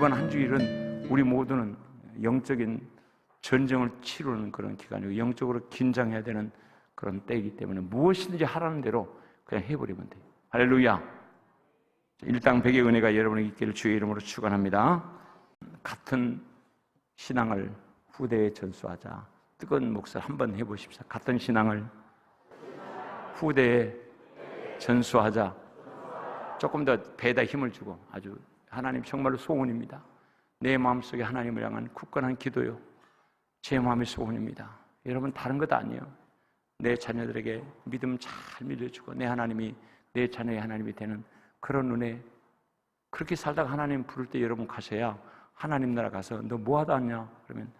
이번 한 주일은 우리 모두는 영적인 전쟁을 치르는 그런 기간이고 영적으로 긴장해야 되는 그런 때이기 때문에 무엇이든지 하라는 대로 그냥 해버리면 돼요. 할렐루야. 일당백의 은혜가 여러분에게 있기를 주의 이름으로 축원합니다. 같은 신앙을 후대에 전수하자. 뜨거운 목소리 한번 해보십시오. 같은 신앙을 후대에 전수하자. 조금 더 배에다 힘을 주고 아주 하나님 정말로 소원입니다. 내 마음속에 하나님을 향한 굳건한 기도요. 제 마음의 소원입니다. 여러분 다른 것 아니에요. 내 자녀들에게 믿음 잘 밀려주고 내 하나님이 내 자녀의 하나님이 되는 그런 은혜. 그렇게 살다가 하나님 부를 때 여러분 가셔야 하나님 나라 가서 너 뭐하다 왔냐? 그러면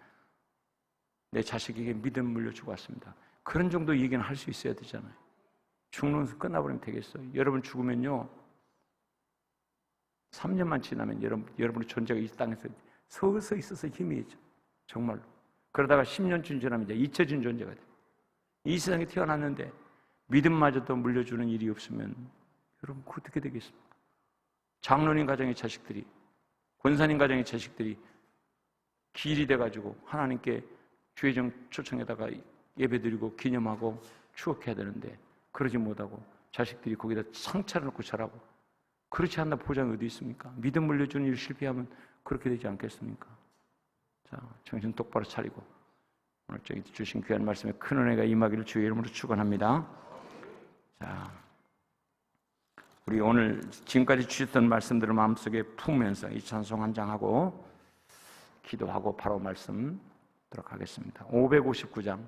내 자식에게 믿음 물려주고 왔습니다. 그런 정도 얘기는 할 수 있어야 되잖아요. 죽는 끝나버리면 되겠어요. 여러분 죽으면요 3년만 지나면 여러분의 존재가 이 땅에서 서서 있어서 희미해져. 정말로. 그러다가 10년쯤 지나면 이제 잊혀진 존재가 돼요. 이 세상에 태어났는데 믿음마저도 물려주는 일이 없으면 여러분 어떻게 되겠습니까? 장로님 가정의 자식들이, 권사님 가정의 자식들이 길이 돼가지고 하나님께 주의정 초청에다가 예배드리고 기념하고 추억해야 되는데 그러지 못하고 자식들이 거기다 상처를 놓고 자라고. 그렇지 않나 보장이 어디 있습니까? 믿음 물려주는 일 실패하면 그렇게 되지 않겠습니까? 자, 정신 똑바로 차리고 오늘 저기 주신 귀한 말씀에 큰 은혜가 임하기를 주의 이름으로 축원합니다. 자, 우리 오늘 지금까지 주셨던 말씀들을 마음속에 품으면서 이 찬송 한 장하고 기도하고 바로 말씀 들어가겠습니다. 하겠습니다. 559장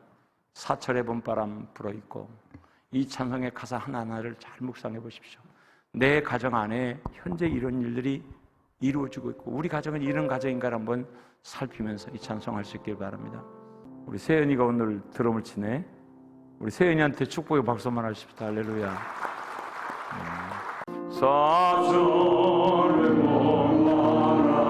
사철의 봄바람 불어있고 이 찬송의 가사 하나하나를 잘 묵상해 보십시오. 내 가정 안에 현재 이런 일들이 이루어지고 있고 우리 가정은 이런 가정인가를 한번 살피면서 이 찬송할 수 있길 바랍니다. 우리 세연이가 오늘 드럼을 치네. 우리 세연이한테 축복의 박수 한번 하십시다. 할렐루야. 사철의 봄바람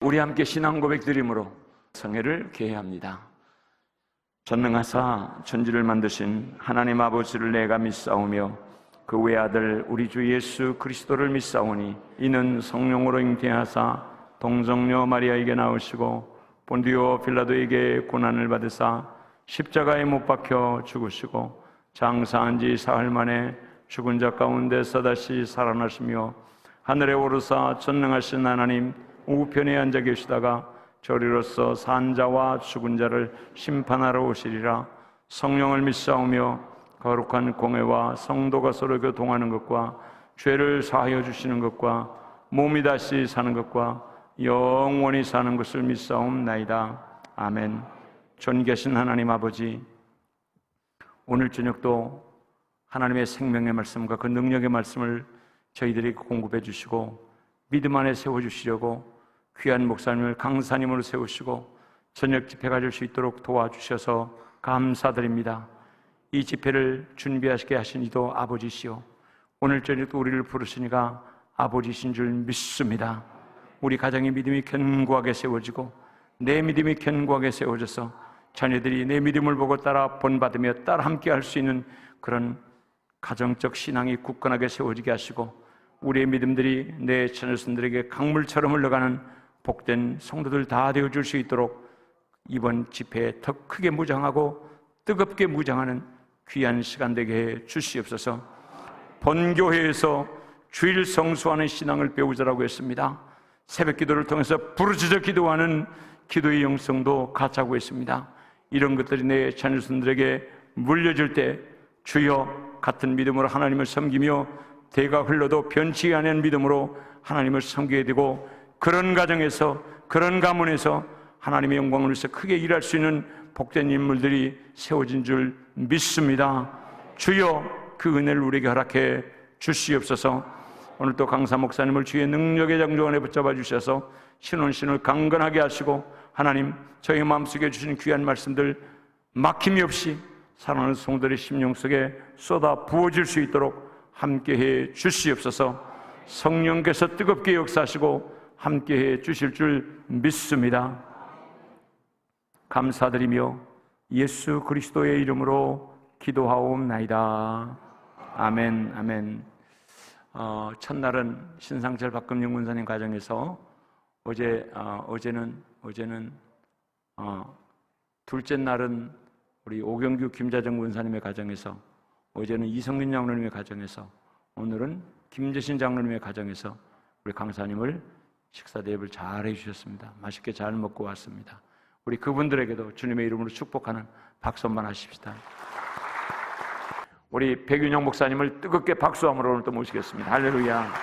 우리 함께 신앙 고백 드림으로 성회를 개회합니다. 전능하사 천지를 만드신 하나님 아버지를 내가 믿사오며 그 외아들 우리 주 예수 그리스도를 믿사오니 이는 성령으로 잉태하사 동정녀 마리아에게 나오시고 본디오 빌라도에게 고난을 받으사 십자가에 못 박혀 죽으시고 장사한 지 사흘 만에 죽은 자 가운데서 다시 살아나시며 하늘에 오르사 전능하신 하나님 우편에 앉아 계시다가 저리로서 산 자와 죽은 자를 심판하러 오시리라. 성령을 믿사오며 거룩한 공회와 성도가 서로 교통하는 것과 죄를 사하여 주시는 것과 몸이 다시 사는 것과 영원히 사는 것을 믿사옵나이다. 아멘. 존귀하신 하나님 아버지, 오늘 저녁도 하나님의 생명의 말씀과 그 능력의 말씀을 저희들이 공급해 주시고 믿음 안에 세워주시려고 귀한 목사님을 강사님으로 세우시고 저녁 집회 가질 수 있도록 도와주셔서 감사드립니다. 이 집회를 준비하시게 하신 이도 아버지시오, 오늘 저녁도 우리를 부르시니까 아버지신 줄 믿습니다. 우리 가정의 믿음이 견고하게 세워지고 내 믿음이 견고하게 세워져서 자녀들이 내 믿음을 보고 따라 본받으며 따라 함께 할 수 있는 그런 가정적 신앙이 굳건하게 세워지게 하시고 우리의 믿음들이 내 자녀들에게 강물처럼 흘러가는 복된 성도들 다 되어줄 수 있도록 이번 집회에 더 크게 무장하고 뜨겁게 무장하는 귀한 시간 되게 해 주시옵소서. 본교회에서 주일 성수하는 신앙을 배우자라고 했습니다. 새벽 기도를 통해서 부르짖어 기도하는 기도의 영성도 갖자고 했습니다. 이런 것들이 내 자녀들에게 물려질 때 주여 같은 믿음으로 하나님을 섬기며 대가 흘러도 변치 않은 믿음으로 하나님을 섬기게 되고 그런 가정에서 그런 가문에서 하나님의 영광을 위해서 크게 일할 수 있는 복된 인물들이 세워진 줄 믿습니다. 주여 그 은혜를 우리에게 허락해 주시옵소서. 오늘 또 강사 목사님을 주의 능력의 장조 안에 붙잡아 주셔서 신혼신을 강건하게 하시고 하나님 저희 마음속에 주신 귀한 말씀들 막힘이 없이 사랑하는 성도들의 심령 속에 쏟아 부어질 수 있도록 함께해 주시옵소서. 성령께서 뜨겁게 역사하시고 함께해 주실 줄 믿습니다. 감사드리며 예수 그리스도의 이름으로 기도하옵나이다. 아멘. 아멘. 첫날은 신상철 박금영 군사님 가정에서 어제는 둘째 날은 우리 오경규 김자정 군사님의 가정에서, 어제는 이성민 장로님의 가정에서, 오늘은 김재신 장로님의 가정에서 우리 강사님을 식사 대접을 잘 해주셨습니다. 맛있게 잘 먹고 왔습니다. 우리 그분들에게도 주님의 이름으로 축복하는 박수 한번 하십시다. 우리 백윤영 목사님을 뜨겁게 박수함으로 오늘 또 모시겠습니다. 할렐루야.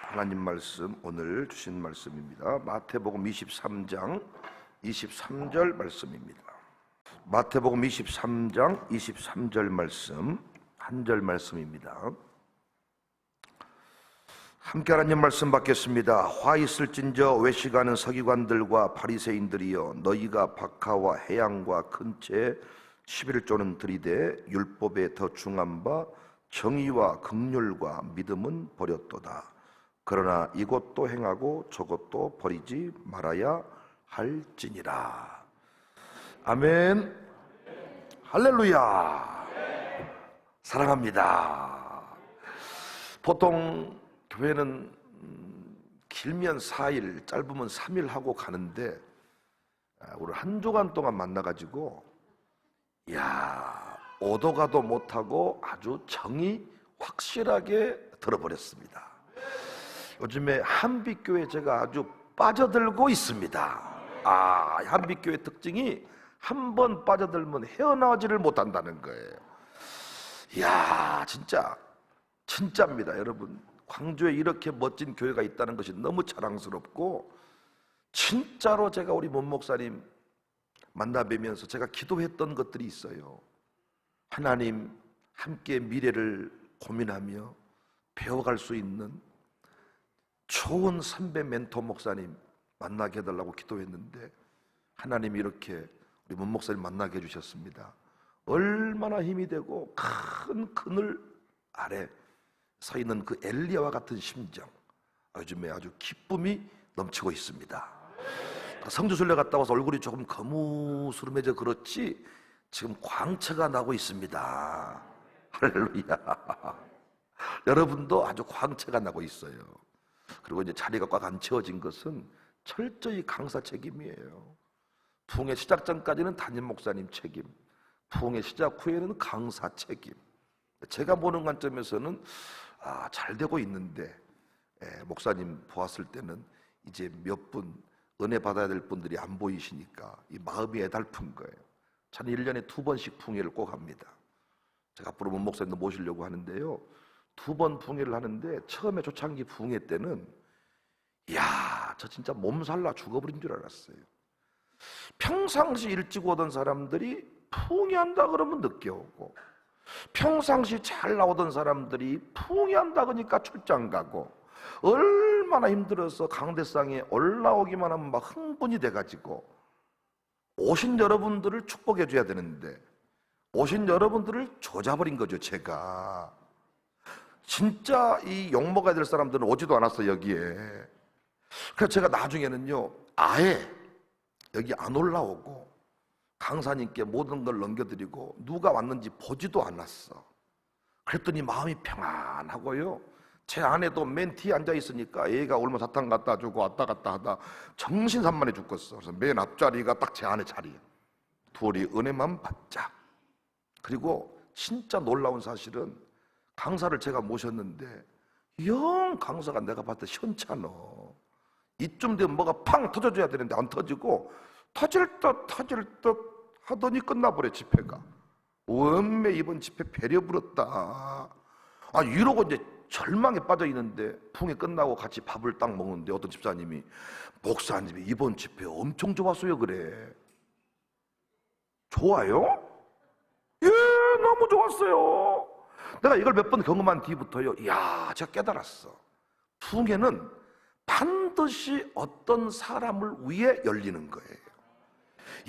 하나님 말씀, 오늘 주신 말씀입니다. 마태복음 23장 23절 말씀입니다. 마태복음 23장 23절 말씀, 한 절 말씀입니다. 함께 하나님 말씀 받겠습니다. 화 있을진저 외식하는 서기관들과 바리새인들이여, 너희가 박하와 해양과 근처에 11조는 들이되 율법에 더 중한 바 정의와 긍휼과 믿음은 버렸도다. 그러나 이것도 행하고 저것도 버리지 말아야 할지니라. 아멘. 할렐루야. 사랑합니다. 보통 교회는 길면 4일, 짧으면 3일 하고 가는데 우리 한 주간 동안 만나가지고 오도 가도 못하고 아주 정이 확실하게 들어버렸습니다. 요즘에 한빛교회 제가 아주 빠져들고 있습니다. 한빛교회 특징이 한 번 빠져들면 헤어나오지를 못한다는 거예요. 진짜입니다. 여러분, 광주에 이렇게 멋진 교회가 있다는 것이 너무 자랑스럽고, 진짜로 제가 우리 문 목사님 만나 뵈면서 제가 기도했던 것들이 있어요. 하나님, 함께 미래를 고민하며 배워갈 수 있는 좋은 선배 멘토 목사님 만나게 해달라고 기도했는데, 하나님이 이렇게 우리 문 목사님 만나게 해주셨습니다. 얼마나 힘이 되고 큰 그늘 아래 서 있는 그 엘리야와 같은 심정, 요즘에 아주 기쁨이 넘치고 있습니다. 성지순례 갔다 와서 얼굴이 조금 거무스름해져 그렇지 지금 광채가 나고 있습니다. 할렐루야. 여러분도 아주 광채가 나고 있어요. 그리고 이제 자리가 꽉 안 채워진 것은 철저히 강사 책임이에요. 부흥의 시작 전까지는 담임 목사님 책임, 부흥의 시작 후에는 강사 책임. 제가 보는 관점에서는 잘 되고 있는데, 목사님 보았을 때는 이제 몇 분 은혜 받아야 될 분들이 안 보이시니까 이 마음이 애달픈 거예요. 저는 1년에 2번씩 부흥회를 꼭 합니다. 제가 앞으로 문 목사님도 모시려고 하는데요, 2번 부흥회를 하는데 처음에 초창기 부흥회 때는 이야, 저 진짜 몸살나 죽어버린 줄 알았어요. 평상시 일찍 오던 사람들이 부흥회한다 그러면 늦게 오고, 평상시 잘 나오던 사람들이 부흥회한다 그러니까 출장 가고, 얼마나 힘들어서 강대상에 올라오기만 하면 막 흥분이 돼가지고 오신 여러분들을 축복해 줘야 되는데 오신 여러분들을 조져버린 거죠. 제가 진짜 이 욕먹어야 될 사람들은 오지도 않았어요, 여기에. 그래서 제가 나중에는요, 아예 여기 안 올라오고 강사님께 모든 걸 넘겨드리고 누가 왔는지 보지도 않았어. 그랬더니 마음이 평안하고요, 제 안에도 맨 뒤에 앉아 있으니까 애가 얼마 사탕 갖다 주고 왔다 갔다 하다 정신산만해 죽겠어. 그래서 맨 앞자리가 딱 제 안에 자리에 둘이 은혜만 받자. 그리고 진짜 놀라운 사실은 강사를 제가 모셨는데 영 강사가 내가 봤을 때 현찮아. 이쯤 되면 뭐가 팡 터져줘야 되는데 안 터지고 터질 듯 하더니 끝나버려. 집회가 원매 이번 집회 배려 부렸다. 이러고 이제 절망에 빠져 있는데 부흥회 끝나고 같이 밥을 딱 먹는데 어떤 집사님이, 목사님이 이번 집회 엄청 좋았어요. 그래. 좋아요? 예, 너무 좋았어요. 내가 이걸 몇 번 경험한 뒤부터요, 이야, 제가 깨달았어. 부흥회는 반드시 어떤 사람을 위해 열리는 거예요.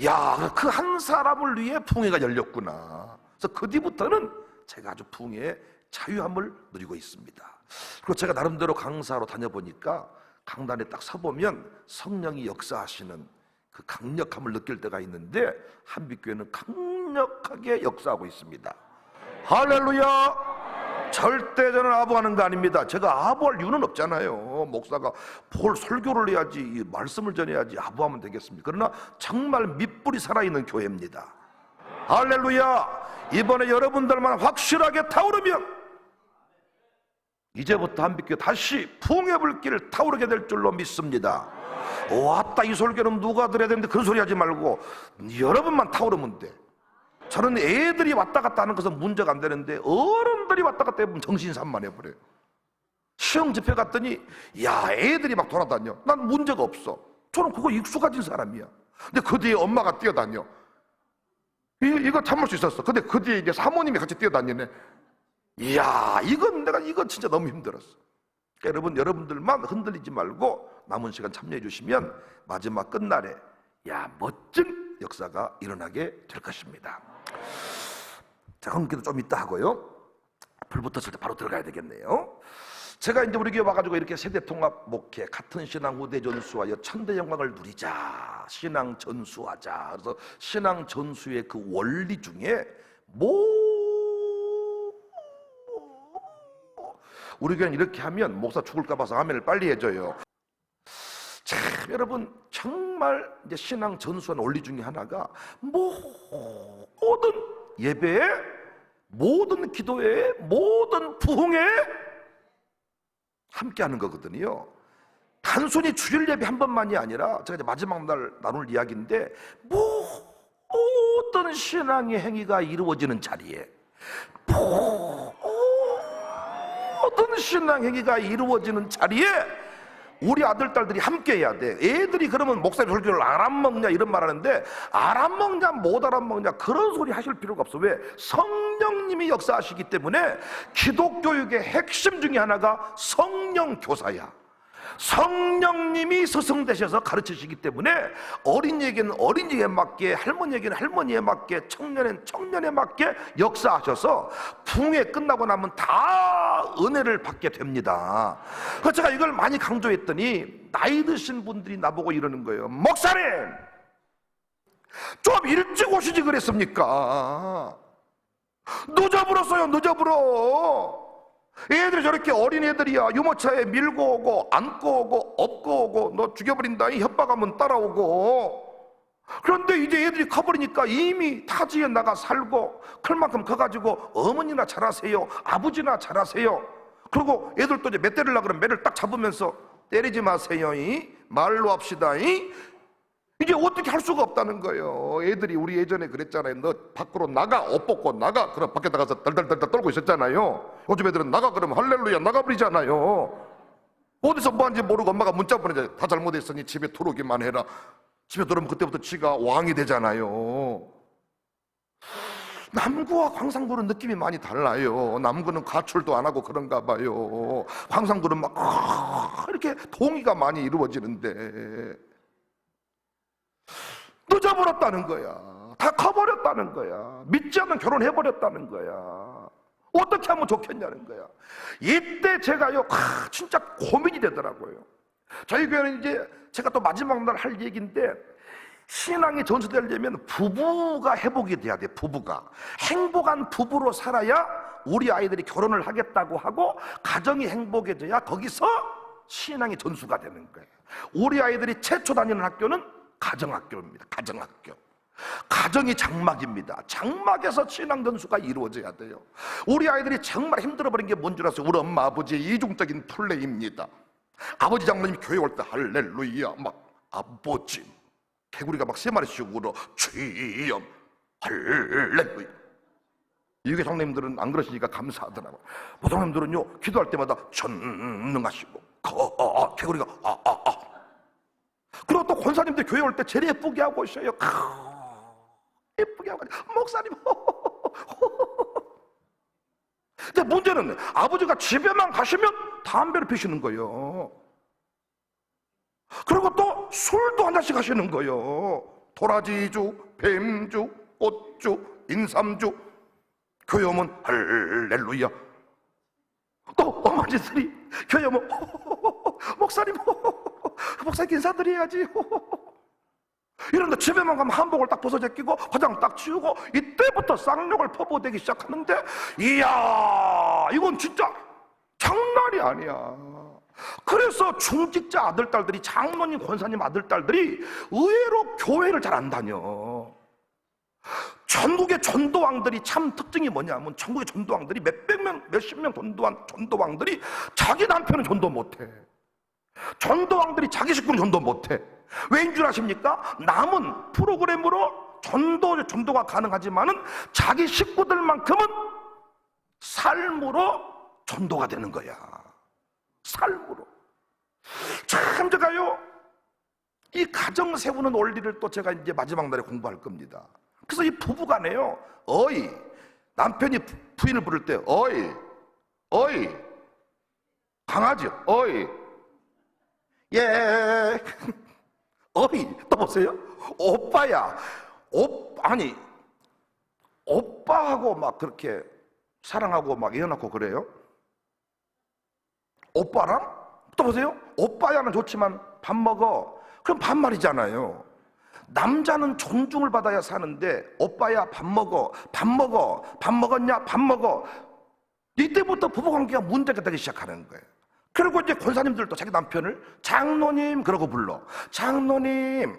야, 그 한 사람을 위해 부흥회가 열렸구나. 그래서 그 뒤부터는 제가 아주 부흥회의 자유함을 누리고 있습니다. 그리고 제가 나름대로 강사로 다녀보니까 강단에 딱 서보면 성령이 역사하시는 그 강력함을 느낄 때가 있는데 한빛교회는 강력하게 역사하고 있습니다. 할렐루야! 절대 저는 아부하는 거 아닙니다. 제가 아부할 이유는 없잖아요. 목사가 뭘 설교를 해야지, 이 말씀을 전해야지 아부하면 되겠습니까? 그러나 정말 밑불이 살아있는 교회입니다. 할렐루야! 이번에 여러분들만 확실하게 타오르면 이제부터 한빛교회 다시 부흥의 불길을 타오르게 될 줄로 믿습니다. 왔다, 이 설교는 누가 들어야 되는데 그런 소리 하지 말고 여러분만 타오르면 돼. 저는 애들이 왔다 갔다 하는 것은 문제가 안 되는데 어른들이 왔다 갔다 해보면 정신산만해버려요. 시험 집회 갔더니 야, 애들이 막 돌아다녀. 난 문제가 없어. 저는 그거 익숙해진 사람이야. 근데 그 뒤에 엄마가 뛰어다녀. 이거 참을 수 있었어. 근데 그 뒤에 이제 사모님이 같이 뛰어다니네. 이야, 이건 진짜 너무 힘들었어. 그러니까 여러분들만 흔들리지 말고 남은 시간 참여해 주시면 마지막 끝날에 멋진 역사가 일어나게 될 것입니다. 자, 그럼 좀 이따 하고요, 불 붙었을 때 바로 들어가야 되겠네요. 제가 이제 우리 교회 와가지고 이렇게 세대통합 목회, 같은 신앙 후대 전수하여 천대 영광을 누리자, 신앙 전수하자. 그래서 신앙 전수의 그 원리 중에 우리 교회는 이렇게 하면 목사 죽을까 봐서 아멘을 빨리 해줘요. 자, 여러분, 정말 이제 신앙 전수하는 원리 중에 하나가 모든 예배에, 모든 기도에, 모든 부흥에 함께 하는 거거든요. 단순히 주일 예배 한 번만이 아니라, 제가 이제 마지막 날 나눌 이야기인데, 모든 신앙의 행위가 이루어지는 자리에, 모든 신앙 행위가 이루어지는 자리에 우리 아들, 딸들이 함께 해야 돼. 애들이 그러면 목사님 설교를 알아먹냐 이런 말 하는데, 알아먹냐 못 알아먹냐 그런 소리 하실 필요가 없어. 왜? 성령님이 역사하시기 때문에. 기독교육의 핵심 중에 하나가 성령 교사야. 성령님이 스승되셔서 가르치시기 때문에 어린이에게는 어린이에 맞게, 할머니에게는 할머니에 맞게, 청년에는 청년에 맞게 역사하셔서 부흥회 끝나고 나면 다 은혜를 받게 됩니다. 그래서 제가 이걸 많이 강조했더니 나이 드신 분들이 나보고 이러는 거예요. 목사님, 좀 일찍 오시지 그랬습니까? 늦어버렸어요. 늦어버려. 애들이 저렇게 어린애들이야. 유모차에 밀고 오고 안고 오고 업고 오고 너 죽여버린다 이 협박하면 따라오고. 그런데 이제 애들이 커버리니까 이미 타지에 나가 살고 클만큼 커가지고 어머니나 잘하세요, 아버지나 잘하세요. 그리고 애들도 이제 매 때리려고 그러면 매를 딱 잡으면서 때리지 마세요, 말로 합시다. 이제 어떻게 할 수가 없다는 거예요. 애들이 우리 예전에 그랬잖아요. 너 밖으로 나가, 옷 벗고 나가. 그럼 밖에 나가서 덜덜덜 떨고 있었잖아요. 요즘 애들은 나가 그러면 할렐루야 나가버리잖아요. 어디서 뭐하는지 모르고 엄마가 문자 보내잖아요. 다 잘못했으니 집에 들어오기만 해라. 집에 들어오면 그때부터 지가 왕이 되잖아요. 남구와 광산구는 느낌이 많이 달라요. 남구는 가출도 안 하고 그런가 봐요. 광산구는 막 이렇게 동의가 많이 이루어지는데 늦어버렸다는 거야. 다 커버렸다는 거야. 믿지 않는 결혼해버렸다는 거야. 어떻게 하면 좋겠냐는 거야. 이때 제가요, 진짜 고민이 되더라고요. 저희 교회는 이제 제가 또 마지막 날 할 얘기인데, 신앙이 전수되려면 부부가 회복이 돼야 돼. 부부가 행복한 부부로 살아야 우리 아이들이 결혼을 하겠다고 하고 가정이 행복해져야 거기서 신앙이 전수가 되는 거예요. 우리 아이들이 최초 다니는 학교는 가정학교입니다. 가정학교. 가정이 장막입니다. 장막에서 신앙 전수가 이루어져야 돼요. 우리 아이들이 정말 힘들어버린 게 뭔 줄 아세요? 우리 엄마 아버지의 이중적인 플레이입니다. 아버지 장로님 교회 올 때 할렐루야 막 아버지 개구리가 막 3마리씩 울어 주여 할렐루야. 이게 장로님들은 안 그러시니까 감사하더라고요. 보통 사람들은요 기도할 때마다 전능하시고 개구리가 그리고 또 권사님들 교회 올 때 제일 예쁘게 하고 오셔요. 예쁘게 하고 목사님 근데 문제는 아버지가 집에만 가시면 담배를 피시는 거예요. 그리고 또 술도 한 잔씩 하시는 거예요. 도라지주, 뱀주, 꽃주, 인삼주. 교회 오면 할렐루야. 또 어머니들이 교회 오면 목사님 목사님 인사드려야지. 이런데 집에만 가면 한복을 딱 벗어 제끼고 화장 딱 지우고 이때부터 쌍욕을 퍼부어대기 시작하는데 이야 이건 진짜 장난이 아니야. 그래서 중직자 아들딸들이 장로님 권사님 아들딸들이 의외로 교회를 잘 안 다녀. 전국의 전도왕들이 참 특징이 뭐냐면 전국의 전도왕들이 몇백 명 몇십 명 전도왕들이 자기 남편은 전도 못해. 전도왕들이 자기 식구는 전도 못해. 왜인 줄 아십니까? 남은 프로그램으로 전도가 가능하지만은 자기 식구들만큼은 삶으로 전도가 되는 거야. 삶으로. 참 제가요 이 가정 세우는 원리를 또 제가 이제 마지막 날에 공부할 겁니다. 그래서 이 부부간에요 어이 남편이 부인을 부를 때 어이 강아지 어이 예 어이 또 보세요 오빠야 아니 오빠하고 막 그렇게 사랑하고 막 이어놓고 그래요? 오빠랑? 또 보세요 오빠야는 좋지만 밥 먹어 그럼 반말이잖아요. 남자는 존중을 받아야 사는데 오빠야 밥 먹어 밥 먹었냐 밥 먹어 이때부터 부부관계가 문제가 되기 시작하는 거예요. 그리고 이제 권사님들도 자기 남편을 장로님 그러고 불러. 장로님도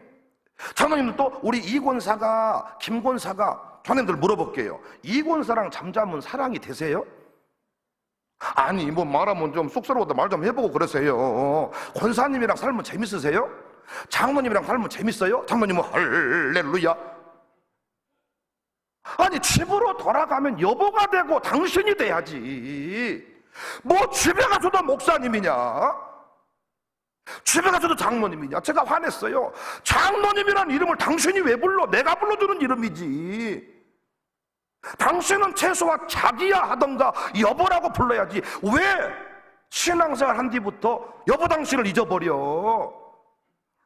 또 우리 이권사가 김권사가 장로님들 물어볼게요. 이권사랑 잠자면 사랑이 되세요? 아니 뭐 말하면 좀 쑥스러워도 말 좀 해보고 그러세요. 권사님이랑 살면 재밌으세요? 장로님이랑 살면 재밌어요? 장로님은 할렐루야. 아니 집으로 돌아가면 여보가 되고 당신이 돼야지. 뭐 집에 가서도 목사님이냐 집에 가서도 장로님이냐. 제가 화냈어요. 장로님이란 이름을 당신이 왜 불러? 내가 불러주는 이름이지. 당신은 최소한 자기야 하던가 여보라고 불러야지. 왜 신앙생활 한 뒤부터 여보 당신을 잊어버려.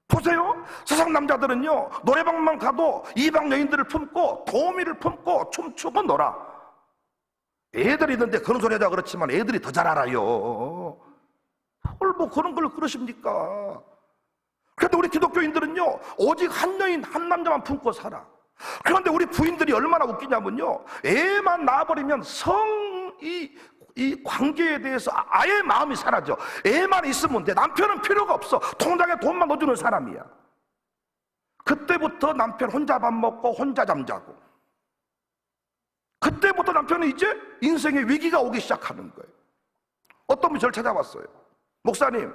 보세요. 세상 남자들은요, 노래방만 가도 이방 여인들을 품고 도우미를 품고 춤추고 놀아. 애들이 있는데 그런 소리 하자 그렇지만 애들이 더 잘 알아요. 뭘 뭐 그런 걸 그러십니까? 그런데 우리 기독교인들은요, 오직 한 여인 한 남자만 품고 살아. 그런데 우리 부인들이 얼마나 웃기냐면요, 애만 낳아버리면 이 관계에 대해서 아예 마음이 사라져. 애만 있으면 돼. 남편은 필요가 없어. 통장에 돈만 넣어주는 사람이야. 그때부터 남편 혼자 밥 먹고 혼자 잠자고, 그때부터 남편은 이제 인생의 위기가 오기 시작하는 거예요. 어떤 분이 저를 찾아왔어요. 목사님,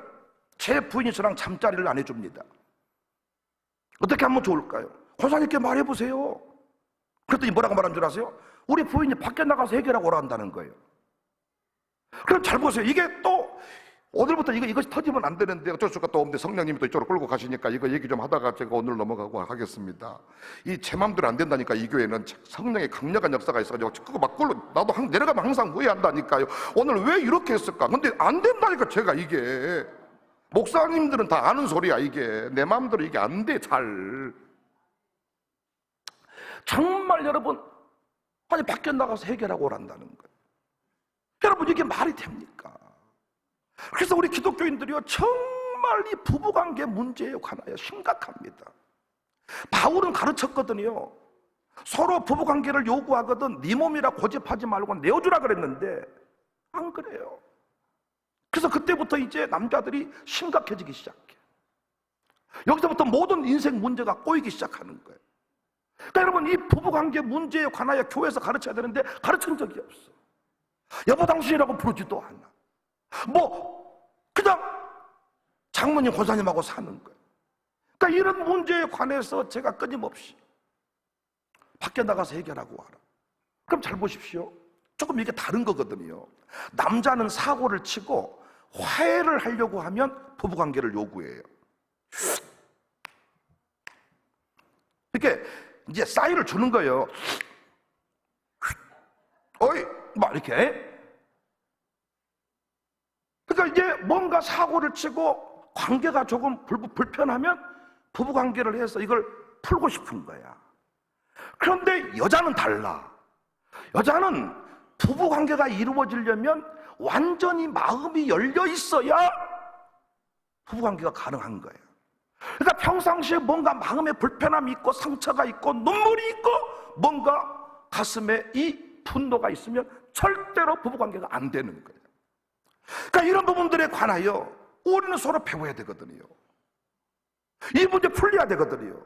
제 부인이 저랑 잠자리를 안 해줍니다. 어떻게 하면 좋을까요? 권사님께 말해보세요. 그랬더니 뭐라고 말한 줄 아세요? 우리 부인이 밖에 나가서 해결하고 오라 한다는 거예요. 그럼 잘 보세요. 이게 또 오늘부터 이것이 터지면 안 되는데 어쩔 수가 또 없는데 성령님이 또 이쪽으로 끌고 가시니까 이거 얘기 좀 하다가 제가 오늘 넘어가고 하겠습니다. 이 제 맘대로 안 된다니까. 이 교회는 성령의 강력한 역사가 있어가지고 그거 막 나도 내려가면 항상 후회한다니까요. 오늘 왜 이렇게 했을까? 근데 안 된다니까. 제가 이게 목사님들은 다 아는 소리야. 이게 내 마음대로 이게 안 돼. 잘 정말 여러분, 아니 밖에 나가서 해결하고 오란다는 거예요. 여러분, 이게 말이 됩니까? 그래서 우리 기독교인들이요, 정말 이 부부관계 문제에 관하여 심각합니다. 바울은 가르쳤거든요. 서로 부부관계를 요구하거든 네 몸이라 고집하지 말고 내어주라 그랬는데 안 그래요. 그래서 그때부터 이제 남자들이 심각해지기 시작해. 여기서부터 모든 인생 문제가 꼬이기 시작하는 거예요. 그러니까 여러분, 이 부부관계 문제에 관하여 교회에서 가르쳐야 되는데 가르친 적이 없어. 여보 당신이라고 부르지도 않아. 그냥 장모님 권사님하고 사는 거예요. 그러니까 이런 문제에 관해서 제가 끊임없이 밖에 나가서 해결하고 와라. 그럼 잘 보십시오. 조금 이게 다른 거거든요. 남자는 사고를 치고 화해를 하려고 하면 부부관계를 요구해요. 이렇게 이제 사인을 주는 거예요. 어이, 막 이렇게. 그러니까 이제 뭔가 사고를 치고 관계가 조금 불편하면 부부관계를 해서 이걸 풀고 싶은 거야. 그런데 여자는 달라. 여자는 부부관계가 이루어지려면 완전히 마음이 열려 있어야 부부관계가 가능한 거예요. 그러니까 평상시에 뭔가 마음에 불편함이 있고 상처가 있고 눈물이 있고 뭔가 가슴에 이 분노가 있으면 절대로 부부관계가 안 되는 거예요. 그러니까 이런 부분들에 관하여 우리는 서로 배워야 되거든요. 이 문제 풀려야 되거든요.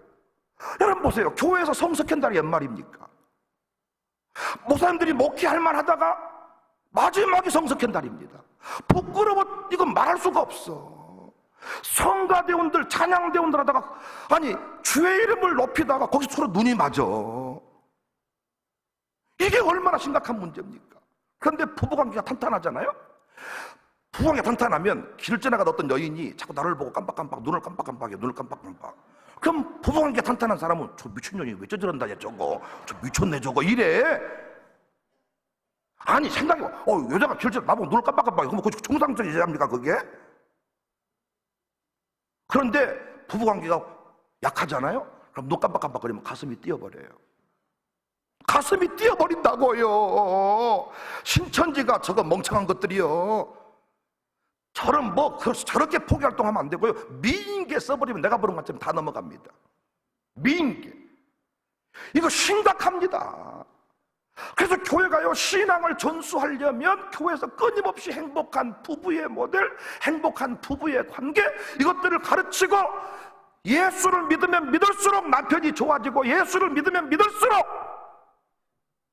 여러분 보세요. 교회에서 성석현달이 웬 말입니까? 목사님들이 목회할 만 하다가 마지막이 성석현달입니다. 부끄러워. 이건 말할 수가 없어. 성가대원들, 찬양대원들 하다가 아니 주의 이름을 높이다가 거기서 서로 눈이 맞아. 이게 얼마나 심각한 문제입니까? 그런데 부부관계가 탄탄하잖아요. 부부관계가 탄탄하면 길을 지나가다 어떤 여인이 자꾸 나를 보고 깜빡깜빡 눈을 깜빡깜빡해. 눈을 깜빡깜빡. 그럼 부부관계가 탄탄한 사람은 저 미친년이 왜 저러는다 저거, 저 미쳤네 저거 이래. 아니 생각이 여자가 길을 지나가 나보고 눈을 깜빡깜빡해. 그럼 그게 정상적인 여자입니까 그게? 그런데 부부관계가 약하잖아요. 그럼 눈 깜빡깜빡거리면 가슴이 뛰어버려요. 가슴이 뛰어버린다고요. 신천지가 저거 멍청한 것들이요. 저렇게 포기활동하면 안 되고요. 미인계 써버리면 내가 부른 것처럼 다 넘어갑니다. 미인계. 이거 심각합니다. 그래서 교회가요, 신앙을 전수하려면 교회에서 끊임없이 행복한 부부의 모델, 행복한 부부의 관계, 이것들을 가르치고 예수를 믿으면 믿을수록 남편이 좋아지고 예수를 믿으면 믿을수록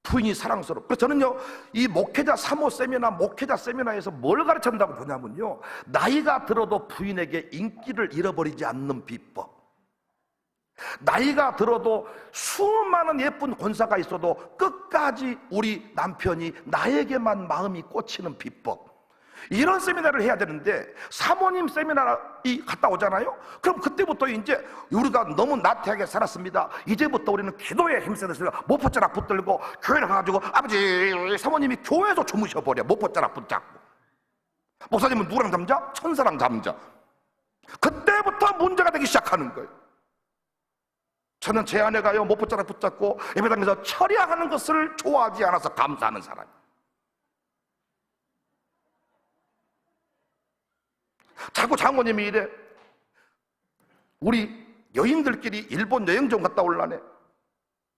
부인이 사랑스럽고. 그래서 저는요, 이 목회자 3호 세미나, 목회자 세미나에서 뭘 가르친다고 보냐면요, 나이가 들어도 부인에게 인기를 잃어버리지 않는 비법. 나이가 들어도 수많은 예쁜 권사가 있어도 끝까지 우리 남편이 나에게만 마음이 꽂히는 비법. 이런 세미나를 해야 되는데 사모님 세미나이 갔다 오잖아요. 그럼 그때부터 이제 우리가 너무 나태하게 살았습니다. 이제부터 우리는 기도에 힘쓰겠습니다. 못포자락 붙들고 교회를 가가지고 아버지 사모님이 교회에서 주무셔버려. 못포자락 붙잡고. 목사님은 누구랑 잠자? 천사랑 잠자. 그때부터 문제가 되기 시작하는 거예요. 저는 제 아내가요 못붙잡아 붙잡고 예배당에서 철야하는 것을 좋아하지 않아서 감사하는 사람이에요. 자꾸 장모님이 이래. 우리 여인들끼리 일본 여행 좀 갔다 올라네.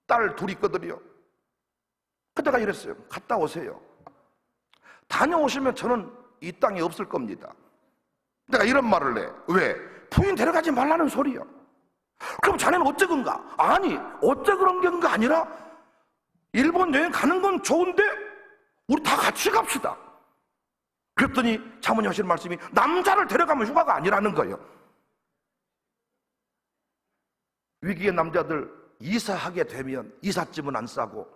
딸 둘이 있거든요. 그때가 이랬어요. 갔다 오세요. 다녀오시면 저는 이 땅에 없을 겁니다. 내가 이런 말을 해. 왜? 부인 데려가지 말라는 소리야. 그럼 자네는 어째 그런가? 아니, 어째 그런 게가 아니라 일본 여행 가는 건 좋은데 우리 다 같이 갑시다. 그랬더니 자모님 하시는 말씀이 남자를 데려가면 휴가가 아니라는 거예요. 위기의 남자들 이사하게 되면 이삿짐은 안 싸고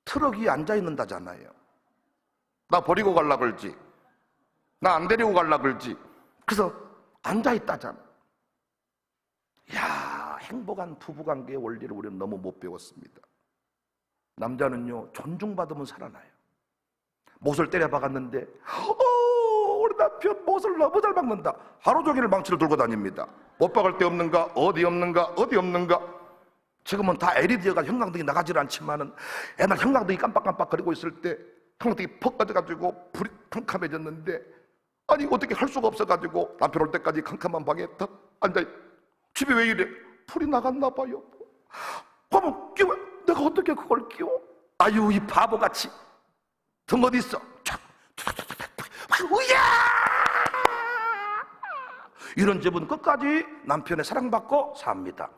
트럭 위에 앉아있는다잖아요. 나 버리고 갈라 그러지, 나 안 데리고 갈라 그러지. 그래서 앉아있다잖아. 이야, 행복한 부부관계의 원리를 우리는 너무 못 배웠습니다. 남자는요 존중받으면 살아나요. 못을 때려 박았는데 우리 남편 못을 너무 잘 박는다. 하루 종일 망치를 들고 다닙니다. 못 박을 데 없는가? 어디 없는가? 어디 없는가? 지금은 다 LED가 형광등이 나가질 않지만은 옛날 형광등이 깜빡깜빡거리고 있을 때 형광등이 퍽 꺼져가지고 불이 캄캄해졌는데, 아니 어떻게 할 수가 없어가지고 남편 올 때까지 캄캄한 방에 딱 앉아. 집에 왜 이래? 불이 나갔나 봐요. 그러면 끼워. 내가 어떻게 그걸 끼워? 아유, 이 바보같이. 등 어디 있어? 으야! 이런 집은 끝까지 남편의 사랑받고 삽니다.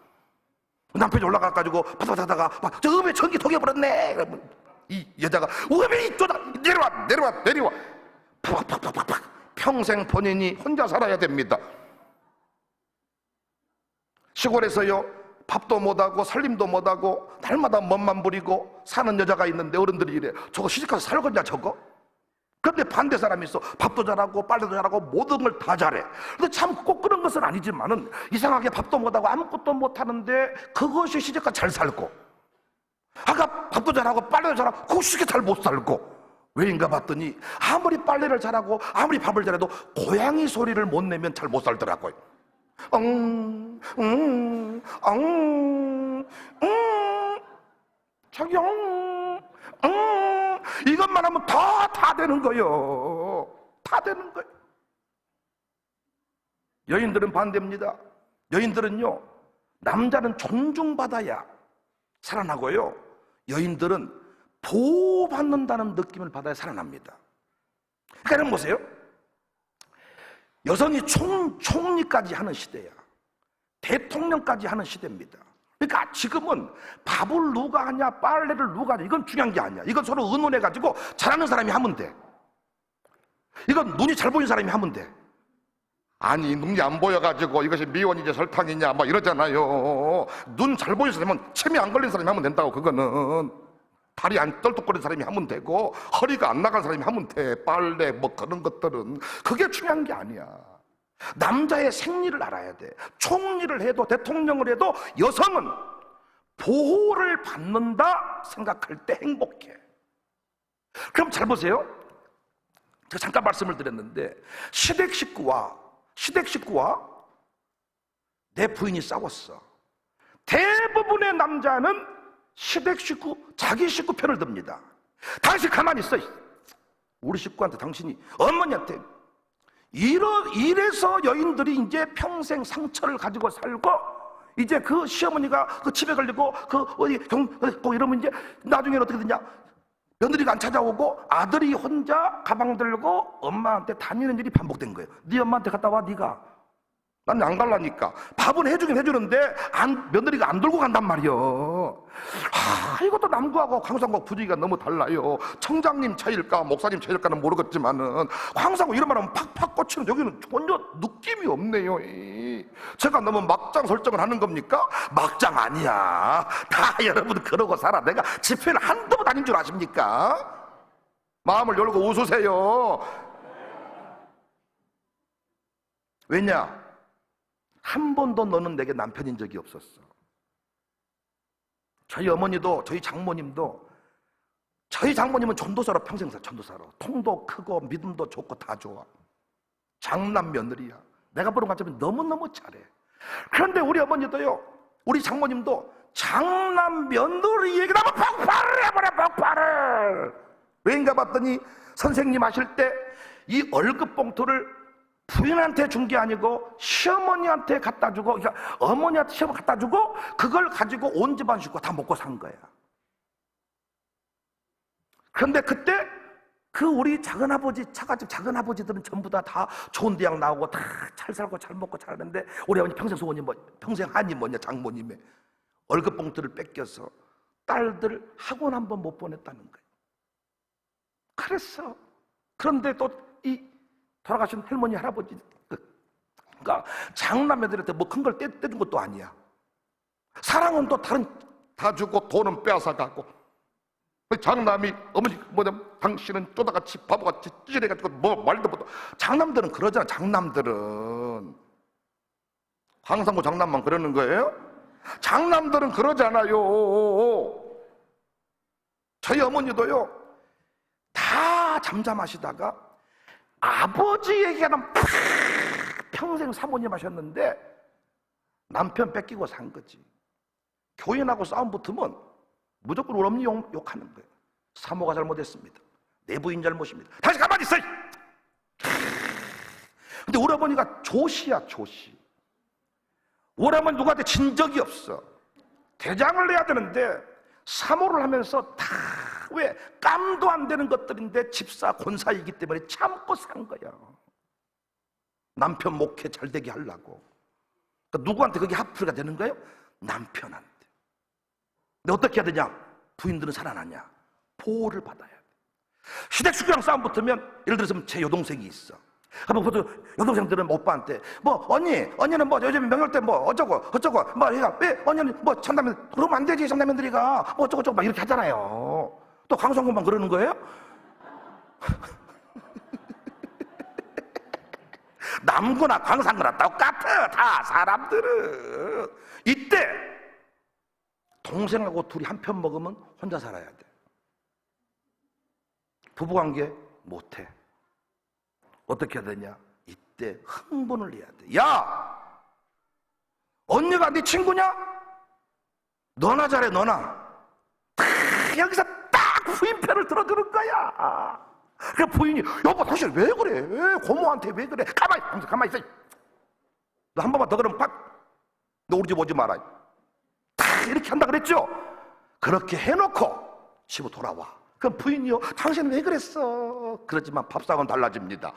남편이 올라가가지고 바닥바닥하다가 막 저 음에 전기 통해버렸네. 그러면 이 여자가 음에 이쪽다 내려와 팍팍팍팍팍 평생 본인이 혼자 살아야 됩니다. 시골에서요 밥도 못하고 살림도 못하고 날마다 멋만 부리고 사는 여자가 있는데 어른들이 이래. 저거 시집가서 살겠냐 저거? 그런데 반대 사람이 있어. 밥도 잘하고 빨래도 잘하고 모든 걸 다 잘해. 근데 참 꼭 그런 것은 아니지만은 이상하게 밥도 못하고 아무것도 못하는데 그것이 시집가 잘 살고, 아까 밥도 잘하고 빨래도 잘하고 그거 쉽게 잘 못 살고. 왜인가 봤더니 아무리 빨래를 잘하고 아무리 밥을 잘해도 고양이 소리를 못 내면 잘 못 살더라고요. 자기 이것만 하면 다 되는 거예요. 다 되는 거예요. 여인들은 반대입니다. 여인들은요 남자는 존중받아야 살아나고요, 여인들은 보호받는다는 느낌을 받아야 살아납니다. 그러니까 여러분 보세요. 여성이 총리까지 하는 시대야. 대통령까지 하는 시대입니다. 그러니까 지금은 밥을 누가 하냐 빨래를 누가 하냐 이건 중요한 게 아니야. 이건 서로 의논해가지고 잘하는 사람이 하면 돼. 이건 눈이 잘 보이는 사람이 하면 돼. 아니 눈이 안 보여가지고 이것이 미원이냐 설탕이냐 막 이러잖아요. 눈 잘 보이는 사람은 침이 안 걸린 사람이 하면 된다고. 그거는 다리 안 떨뚝거리는 사람이 하면 되고 허리가 안 나간 사람이 하면 돼. 빨래 뭐 그런 것들은 그게 중요한 게 아니야. 남자의 생리를 알아야 돼. 총리를 해도 대통령을 해도 여성은 보호를 받는다 생각할 때 행복해. 그럼 잘 보세요. 제가 잠깐 말씀을 드렸는데 시댁 식구와 내 부인이 싸웠어. 대부분의 남자는 시댁 식구, 자기 식구 편을 듭니다. 당신 가만히 있어. 우리 식구한테 당신이 어머니한테 이래서 여인들이 이제 평생 상처를 가지고 살고, 이제 그 시어머니가 그 집에 걸리고 그 어디 이러면 이제 나중에는 어떻게 되냐, 며느리가 안 찾아오고 아들이 혼자 가방 들고 엄마한테 다니는 일이 반복된 거예요. 네 엄마한테 갔다 와. 네가. 난 안 갈라니까. 밥은 해주긴 해주는데 며느리가 안 들고 간단 말이요. 이것도 남구하고 광산구 분위기가 너무 달라요. 청장님 차일까 목사님 차일까는 모르겠지만은 광산구 이런 말 하면 팍팍 꽂히는, 여기는 전혀 느낌이 없네요. 제가 너무 막장 설정을 하는 겁니까? 막장 아니야. 다 여러분 그러고 살아. 내가 집회를 한두 번 다닌 줄 아십니까? 마음을 열고 웃으세요. 왜냐? 한 번도 너는 내게 남편인 적이 없었어. 저희 어머니도 저희 장모님도 저희 장모님은 전도사로 평생 살, 전도사로. 통도 크고 믿음도 좋고 다 좋아. 장남 며느리야. 내가 보는 관점은 너무너무 잘해. 그런데 우리 어머니도요, 우리 장모님도 장남 며느리에게 너무 폭발을 해버려, 폭발을. 왜인가 봤더니 선생님 하실 때 이 월급 봉투를 부인한테 준 게 아니고 시어머니한테 갖다 주고, 그러니까 어머니한테 시어머니 갖다 주고 그걸 가지고 온 집안 식구 다 먹고 산 거야. 그런데 그때 그 우리 작은아버지, 차가집 작은아버지들은 전부 다 좋은 대학 나오고 다 잘 살고 잘 먹고 잘하는데 우리 어머니 평생 소원이 평생 한이 뭐냐, 장모님의 월급 봉투를 뺏겨서 딸들 학원 한 번 못 보냈다는 거예요. 그랬어. 그런데 또 이 돌아가신 할머니, 할아버지, 그러니까 장남매들한테 뭐 큰 걸 떼준 것도 아니야. 사랑은 또 다른 다 주고 돈은 빼앗아가고, 장남이 어머니 당신은 쪼다같이 바보같이 찌질해가지고 뭐 말도 못하고. 장남들은 그러잖아. 장남들은 황상구 장남만 그러는 거예요? 장남들은 그러잖아요. 저희 어머니도요, 다 잠잠하시다가 아버지에게는 평생 사모님 하셨는데 남편 뺏기고 산 거지. 교인하고 싸움 붙으면 무조건 우리 어머니 욕하는 거예요. 사모가 잘못했습니다. 내 부인 잘못입니다. 다시 가만히 있어. 근데 우리 어머니가 조시야, 조시. 우리 어머니 누구한테 진 적이 없어. 대장을 내야 되는데 사모를 하면서 다 왜 깜도 안 되는 것들인데 집사 권사이기 때문에 참고 산 거야. 남편 목회 잘 되게 하려고. 그러니까 누구한테 그게 하프리가 되는 거예요? 남편한테. 근데 어떻게 해야 되냐? 부인들은 살아나냐? 보호를 받아야 돼. 시댁 식구랑 싸움 붙으면, 예를 들어서 제 여동생이 있어. 그러면 보통 여동생들은 오빠한테 언니는 뭐 요즘 명절 때 뭐 어쩌고 뭐 얘가 왜 언니는 뭐 참나면 그러면 안 되지, 참나면들이가 뭐 어쩌고 막 이렇게 하잖아요. 또 강성구만 그러는 거예요? 남구나 광산구나 똑같아. 다 사람들은. 이때 동생하고 둘이 한 편 먹으면 혼자 살아야 돼. 부부관계 못해. 어떻게 해야 되냐? 이때 흥분을 해야 돼. 야! 언니가 네 친구냐? 너나 잘해, 너나. 여기서 딱 부인 편을 들어주는 거야. 그 부인이, 여보 당신 왜 그래? 고모한테 왜 그래? 가만히 있어. 너 한 번만 더 그러면 너 우리 집 오지 마라. 이렇게 한다 그랬죠? 그렇게 해놓고 집으로 돌아와. 그럼 부인이요, 당신은 왜 그랬어? 그렇지만 밥상은 달라집니다.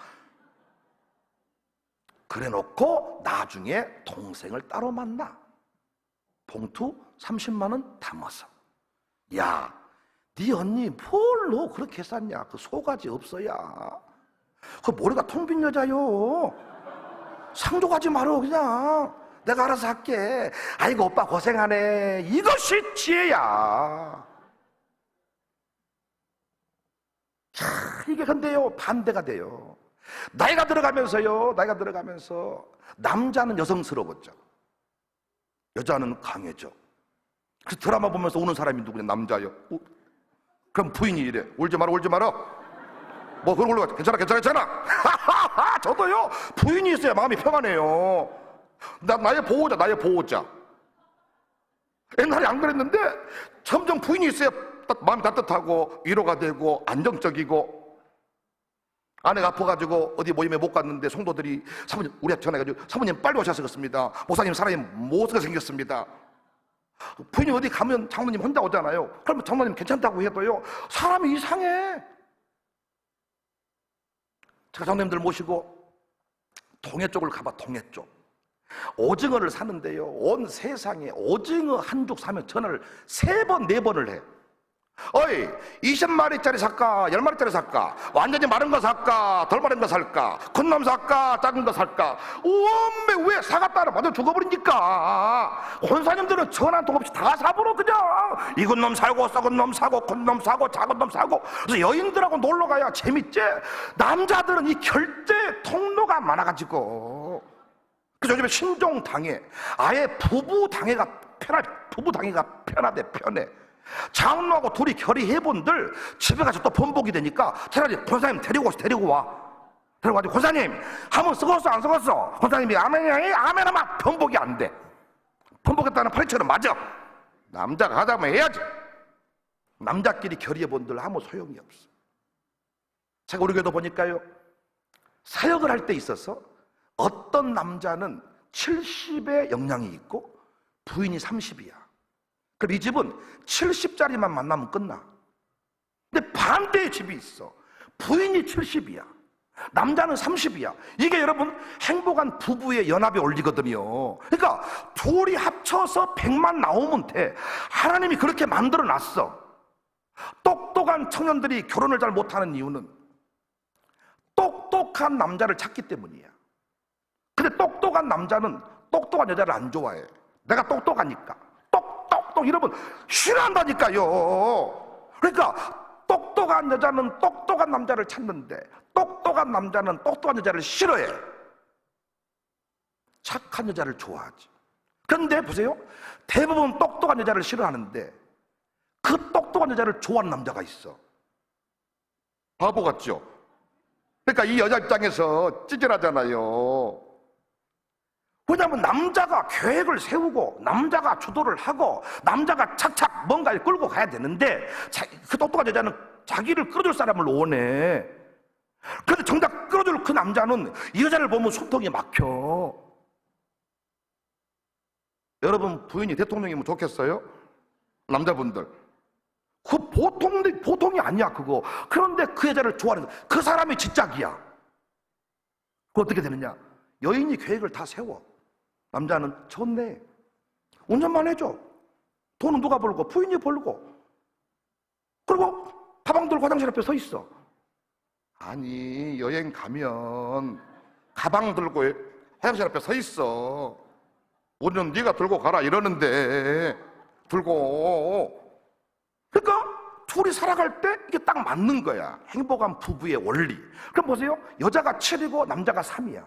그래놓고 나중에 동생을 따로 만나. 봉투 30만 원 담아서. 야, 네 언니 뭘 너 그렇게 쌌냐? 그 소가지 없어야. 그 머리가 텅 빈 여자요. 상조가지 말어. 그냥 내가 알아서 할게. 아이고 오빠 고생하네. 이것이 지혜야. 이게 근데요 반대가 돼요. 나이가 들어가면서 남자는 여성스러워져, 여자는 강해져. 그래서 드라마 보면서 우는 사람이 누구냐? 남자요. 그럼 부인이 이래. 울지 마라. 뭐 그런 걸로 괜찮아. 저도요, 부인이 있어야 마음이 평안해요. 나의 보호자. 옛날에 안 그랬는데 점점 부인이 있어야 마음이 따뜻하고 위로가 되고 안정적이고. 아내가 아파가지고 어디 모임에 못 갔는데 성도들이 사모님, 우리한테 전화해가지고 사모님 빨리 오셨습니다. 목사님 사람이 못쓰게 생겼습니다. 부인이 어디 가면 장모님 혼자 오잖아요. 그러면 장모님 괜찮다고 해도요, 사람이 이상해. 제가 장모님들 모시고 동해 쪽을 가봐. 동해 쪽 오징어를 사는데요, 온 세상에 오징어 한 죽 사면 전화를 3번 4번을 해. 어이, 20마리짜리 살까? 10마리짜리 살까? 완전히 마른 거 살까? 덜 마른 거 살까? 큰 놈 살까? 작은 거 살까? 오메 왜 사갔다는 완전 죽어버리니까. 권사님들은 전화 한 통 없이 다 사버려. 그냥 익은 놈 사고 썩은 놈 사고 큰 놈 사고 작은 놈 사고. 그래서 여인들하고 놀러가야 재밌지. 남자들은 이 결제 통로가 많아가지고. 그래서 요즘에 신종당해. 아예 부부당해가 편하대. 편해. 장로하고 둘이 결의해본들 집에 가서 또 번복이 되니까 차라리 권사님 데리고 와. 데려가지고 권사님 한번 썩었어 안 썩었어? 권사님이 아멘이 아멘하면 번복이 안 돼. 번복했다는 파리처럼 맞아. 남자가 하자면 해야지. 남자끼리 결의해본들 아무 소용이 없어. 제가 우리 교회도 보니까요, 사역을 할 때 있어서 어떤 남자는 70의 역량이 있고 부인이 30이야. 그럼 이 집은 70짜리만 만나면 끝나. 근데 반대의 집이 있어. 부인이 70이야. 남자는 30이야. 이게 여러분 행복한 부부의 연합에 올리거든요. 그러니까 둘이 합쳐서 100만 나오면 돼. 하나님이 그렇게 만들어 놨어. 똑똑한 청년들이 결혼을 잘 못하는 이유는 똑똑한 남자를 찾기 때문이야. 근데 똑똑한 남자는 똑똑한 여자를 안 좋아해. 내가 똑똑하니까. 똑똑 이러면 싫어한다니까요. 그러니까 똑똑한 여자는 똑똑한 남자를 찾는데 똑똑한 남자는 똑똑한 여자를 싫어해. 착한 여자를 좋아하지. 그런데 보세요, 대부분 똑똑한 여자를 싫어하는데 그 똑똑한 여자를 좋아하는 남자가 있어. 바보 같죠? 그러니까 이 여자 입장에서 찌질하잖아요. 왜냐하면 남자가 계획을 세우고 남자가 주도를 하고 남자가 착착 뭔가를 끌고 가야 되는데 그 똑똑한 여자는 자기를 끌어줄 사람을 원해. 그런데 정작 끌어줄 그 남자는 이 여자를 보면 소통이 막혀. 여러분 부인이 대통령이면 좋겠어요? 남자분들 그 보통이 아니야 그거. 그런데 그 여자를 좋아하는 그 사람이 지짝이야. 그 어떻게 되느냐, 여인이 계획을 다 세워. 남자는 좋네, 운전만 해줘, 돈은 누가 벌고? 부인이 벌고. 그리고 가방 들고 화장실 앞에 서 있어. 아니 여행 가면 가방 들고 화장실 앞에 서 있어. 우리는 네가 들고 가라 이러는데 들고. 그러니까 둘이 살아갈 때 이게 딱 맞는 거야. 행복한 부부의 원리. 그럼 보세요, 여자가 7이고 남자가 3이야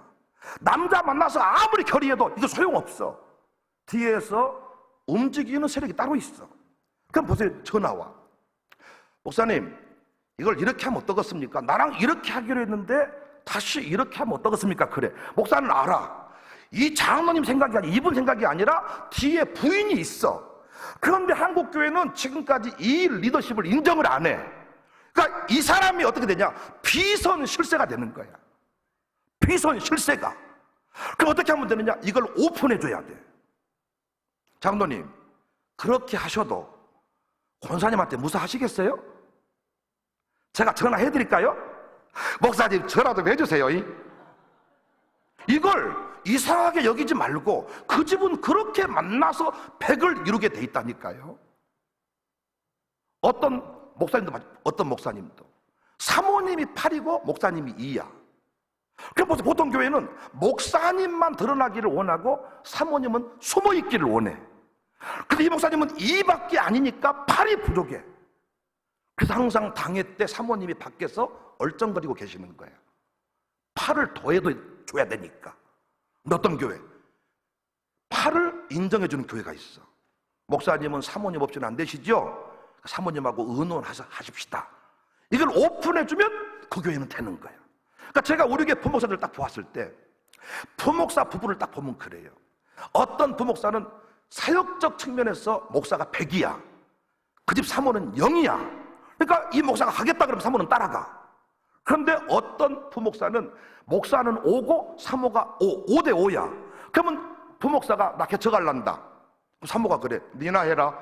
남자 만나서 아무리 결의해도 이거 소용없어. 뒤에서 움직이는 세력이 따로 있어. 그럼 보세요, 전화와. 목사님 이걸 이렇게 하면 어떻겠습니까? 나랑 이렇게 하기로 했는데 다시 이렇게 하면 어떻겠습니까? 그래. 목사는 알아. 이 장로님 생각이 아니라, 이분 생각이 아니라 뒤에 부인이 있어. 그런데 한국교회는 지금까지 이 리더십을 인정을 안 해. 그러니까 이 사람이 어떻게 되냐, 비선 실세가 되는 거야. 비선 실세가. 그럼 어떻게 하면 되느냐, 이걸 오픈해 줘야 돼. 장로님 그렇게 하셔도 권사님한테 무사하시겠어요? 제가 전화해 드릴까요? 목사님 전화 좀 해주세요. 이걸 이상하게 여기지 말고 그 집은 그렇게 만나서 백을 이루게 돼 있다니까요. 어떤 목사님도 사모님이 8이고 목사님이 2야. 그럼 보통 교회는 목사님만 드러나기를 원하고 사모님은 숨어 있기를 원해. 근데 이 목사님은 2밖에 아니니까 8이 부족해. 그래서 항상 당회 때 사모님이 밖에서 얼쩡거리고 계시는 거예요. 8을 더해도 줘야 되니까. 근데 어떤 교회 8을 인정해주는 교회가 있어. 목사님은 사모님 없이는 안 되시죠? 사모님하고 의논하십시다. 이걸 오픈해주면 그 교회는 되는 거예요. 그러니까 제가 우리 교회 부목사들 딱 보았을 때 부목사 부부를 딱 보면 그래요. 어떤 부목사는 사역적 측면에서 목사가 100이야. 그 집 사모는 0이야. 그러니까 이 목사가 하겠다 그러면 사모는 따라가. 그런데 어떤 부목사는 목사는 5고 사모가 5대 5야. 그러면 부목사가 나 개척할란다. 사모가 그래, 니나 해라.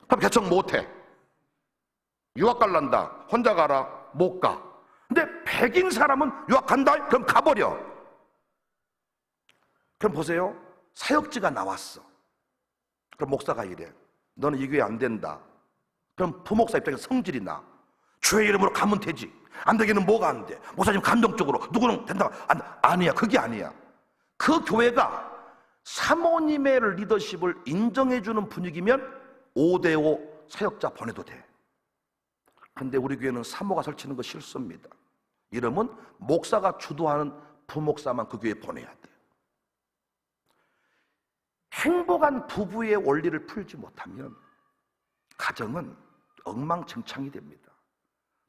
그럼 개척 못해. 유학 갈란다. 혼자 가라. 못 가. 근데 100인 사람은 유학 간다? 그럼 가버려. 그럼 보세요, 사역지가 나왔어. 그럼 목사가 이래, 너는 이 교회 안 된다. 그럼 부목사 입장에서 성질이 나. 주의 이름으로 가면 되지. 안 되기는 뭐가 안 돼? 목사님 감정적으로 누구는 된다. 아니야, 그게 아니야. 그 교회가 사모님의 리더십을 인정해주는 분위기면 5대5 사역자 보내도 돼. 근데 우리 교회는 사모가 설치는 거 실수입니다. 이러면 목사가 주도하는 부목사만 그 교회에 보내야 돼. 행복한 부부의 원리를 풀지 못하면 가정은 엉망진창이 됩니다.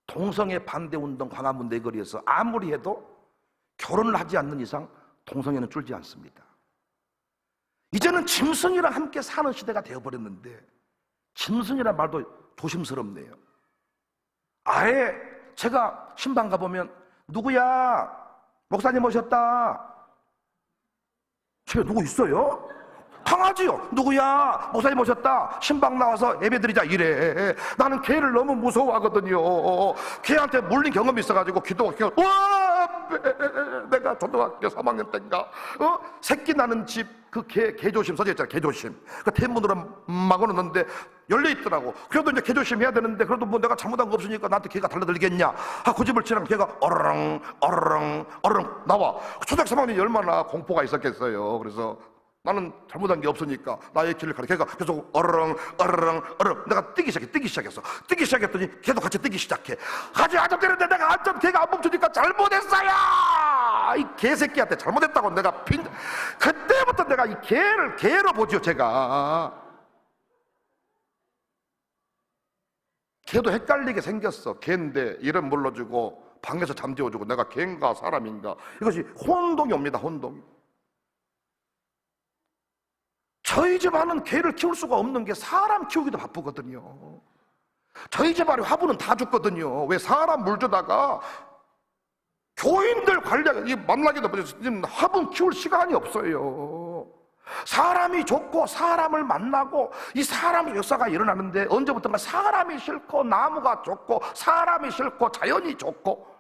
동성애 반대운동 광화문 내거리에서 아무리 해도 결혼을 하지 않는 이상 동성애는 줄지 않습니다. 이제는 짐승이랑 함께 사는 시대가 되어버렸는데, 짐승이란 말도 조심스럽네요. 아예 제가 신방 가보면 누구야? 목사님 오셨다. 집에 누구 있어요? 강아지요. 누구야? 목사님 오셨다. 신방 나와서 예배드리자 이래. 나는 개를 너무 무서워하거든요. 개한테 물린 경험이 있어가지고 기도가 와, 내가 초등학교 3학년 때인가 새끼 나는 집 그 개조심 써져 있잖아. 개조심. 그 대문으로 막아놓는데 열려 있더라고. 그래도 이제 개조심 해야 되는데, 그래도 뭐 내가 잘못한 거 없으니까 나한테 개가 달려들겠냐. 그 집을 치랑 개가 어르렁 어르렁 어르렁 나와. 초등학교 3학년이 얼마나 공포가 있었겠어요. 그래서 나는 잘못한 게 없으니까 나의 길을 가려. 걔가 계속 어르렁 어르렁 어르렁. 내가 뛰기 시작했어. 뛰기 시작했더니 걔도 같이 뛰기 시작해. 같이 앉아 뛰는데 내가 앉아 걔가 안 멈추니까 잘못했어요. 이 개새끼한테 잘못했다고 내가 그때부터 내가 이 개로 보죠. 제가 걔도 헷갈리게 생겼어. 걔인데 이름 불러주고 방에서 잠재워주고 내가 걔인가 사람인가, 이것이 혼동이 옵니다. 혼동이. 저희 집안은 개를 키울 수가 없는 게 사람 키우기도 바쁘거든요. 저희 집안에 화분은 다 죽거든요. 왜? 사람 물 주다가 교인들 관리하기 만나기도 지금 화분 키울 시간이 없어요. 사람이 좋고 사람을 만나고 이 사람의 역사가 일어나는데, 언제부턴가 사람이 싫고 나무가 좋고 사람이 싫고 자연이 좋고,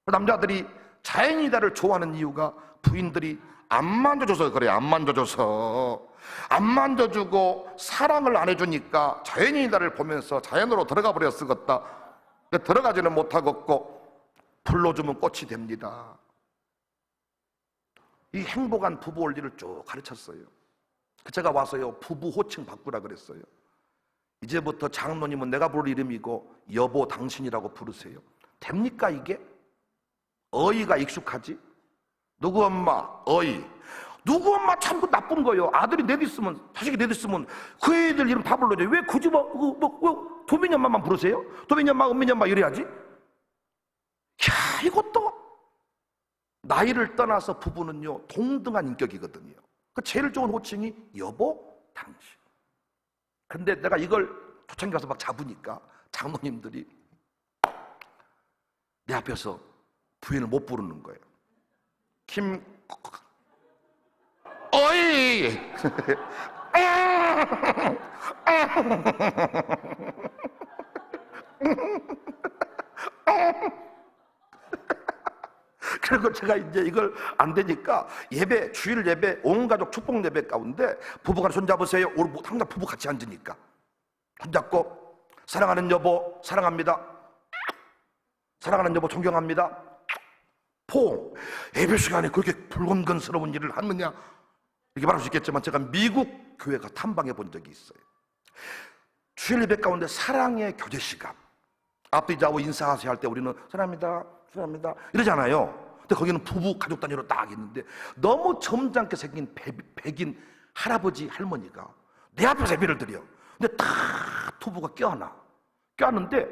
남자들이 자연이다를 좋아하는 이유가 부인들이 안 만져줘서 그래. 안 만져주고 사랑을 안 해주니까 자연이다를 보면서 자연으로 들어가 버려 쓰겄다. 들어가지는 못하겠고 불러주면 꽃이 됩니다. 이 행복한 부부 원리를 쭉 가르쳤어요. 제가 와서요, 부부 호칭 바꾸라 그랬어요. 이제부터 장로님은 내가 부를 이름이고 여보 당신이라고 부르세요. 됩니까 이게? 어이가 익숙하지? 누구 엄마 어이. 누구 엄마 참 나쁜 거예요. 아들이 넷 있으면, 자식이 넷 있으면 그 애들 이름 다 불러줘요. 왜 굳이 도민이 엄마만 부르세요? 도민이 엄마, 은민이 엄마 이래야지. 야, 이것도 나이를 떠나서 부부는요 동등한 인격이거든요. 그 제일 좋은 호칭이 여보 당신. 근데 내가 이걸 초창기 가서 막 잡으니까 장로님들이 내 앞에서 부인을 못 부르는 거예요. 어이. 그리고 제가 이제 이걸 안 되니까 예배, 주일 예배, 온 가족 축복 예배 가운데 부부가 손잡으세요. 우리 항상 부부 같이 앉으니까 손잡고, 사랑하는 여보 사랑합니다. 사랑하는 여보 존경합니다. 포옹. 예배 시간에 그렇게 불건건스러운 일을 하느냐 이렇게 말할 수 있겠지만, 제가 미국 교회가 탐방해 본 적이 있어요. 주일 예배 가운데 사랑의 교제 시간, 앞뒤 좌우 인사하세요 할 때 우리는 사랑합니다 사랑합니다 이러잖아요. 근데 거기는 부부 가족 단위로 딱 있는데, 너무 점잖게 생긴 백인 할아버지 할머니가 내 앞에서 예배를 드려. 근데 다 부부가 껴안는데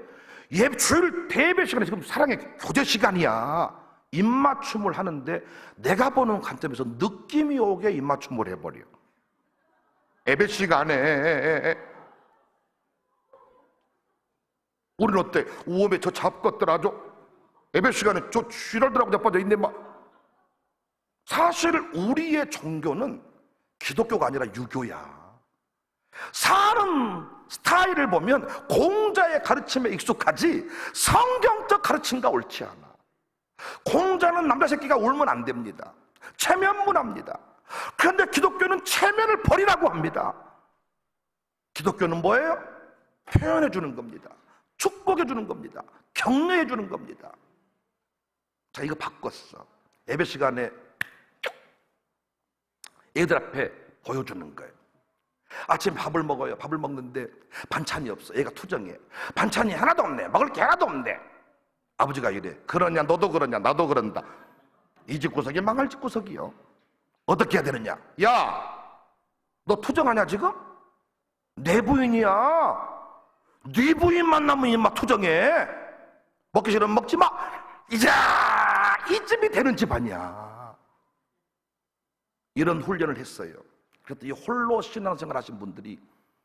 주일 대예배 시간에 지금 사랑의 교제 시간이야. 입맞춤을 하는데 내가 보는 관점에서 느낌이 오게 입맞춤을 해버려. 예배 시간에 우리는 어때? 우엄에 저 잡것들 아주 예배 시간에 저 쥐랄들하고 자빠져 있네 막. 사실 우리의 종교는 기독교가 아니라 유교야. 사는 스타일을 보면 공자의 가르침에 익숙하지 성경적 가르침과 옳지 않아. 공자는 남자 새끼가 울면 안 됩니다. 체면문화입니다. 그런데 기독교는 체면을 버리라고 합니다. 기독교는 뭐예요? 표현해 주는 겁니다. 축복해 주는 겁니다. 격려해 주는 겁니다. 자, 이거 바꿨어. 예배 시간에 애들 앞에 보여주는 거예요. 아침 밥을 먹어요. 밥을 먹는데 반찬이 없어. 얘가 투정해. 반찬이 하나도 없네. 먹을 게 하나도 없네. 아버지가 이래. 그러냐 너도 그러냐 나도 그런다. 이 집 구석이 망할 집 구석이요. 어떻게 해야 되느냐. 야, 너 투정하냐 지금? 내 부인이야. 네 부인 만나면 이마 투정해. 먹기 싫으면 먹지 마. 이쯤이 되는 집안이야. 이런 훈련을 했어요. 그랬더니 홀로 신앙생활 하신 분들이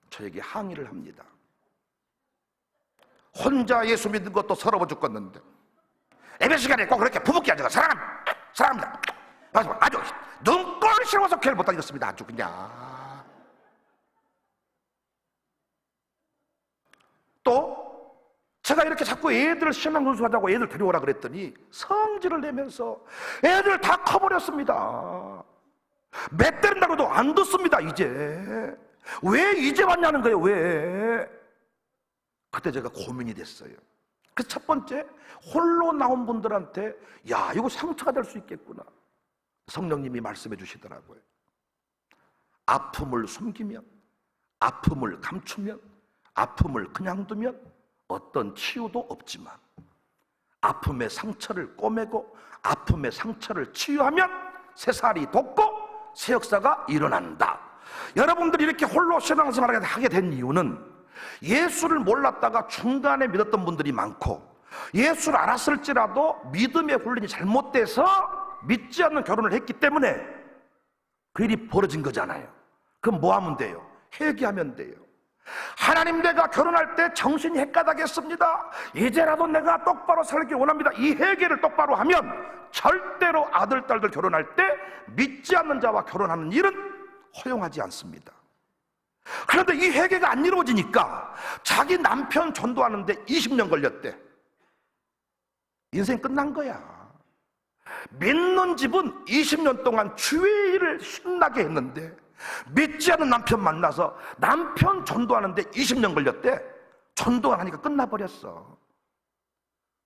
저에게 항의를 합니다. 혼자 예수 믿는 것도 서러워 죽겠는데 예배 시간에 꼭 그렇게 부부끼 앉아서 사랑합니다. 아주 눈꼴 싫어서 교회를 못 다니겠습니다. 아주 그냥. 또 제가 이렇게 자꾸 애들 신앙군수하자고 애들 데려오라 그랬더니 성질을 내면서 애들 다 커버렸습니다. 몇 때린다고도 안 듣습니다. 이제 왜 이제 왔냐는 거예요. 왜? 그때 제가 고민이 됐어요. 그 첫 번째, 홀로 나온 분들한테 야, 이거 상처가 될 수 있겠구나. 성령님이 말씀해 주시더라고요. 아픔을 숨기면, 아픔을 감추면, 아픔을 그냥 두면 어떤 치유도 없지만 아픔의 상처를 꼬매고 아픔의 상처를 치유하면 새살이 돋고 새 역사가 일어난다. 여러분들이 이렇게 홀로 신앙생활을 하게 된 이유는 예수를 몰랐다가 중간에 믿었던 분들이 많고 예수를 알았을지라도 믿음의 훈련이 잘못돼서 믿지 않는 결혼을 했기 때문에 그 일이 벌어진 거잖아요. 그럼 뭐 하면 돼요? 회개하면 돼요. 하나님, 내가 결혼할 때 정신이 헷가닥했습니다. 이제라도 내가 똑바로 살기 원합니다. 이 회개를 똑바로 하면 절대로 아들, 딸들 결혼할 때 믿지 않는 자와 결혼하는 일은 허용하지 않습니다. 그런데 이 회개가 안 이루어지니까 자기 남편 전도하는데 20년 걸렸대. 인생 끝난 거야. 믿는 집은 20년 동안 주의 일을 신나게 했는데 믿지 않는 남편 만나서 남편 전도하는데 20년 걸렸대. 전도가 하니까 끝나버렸어.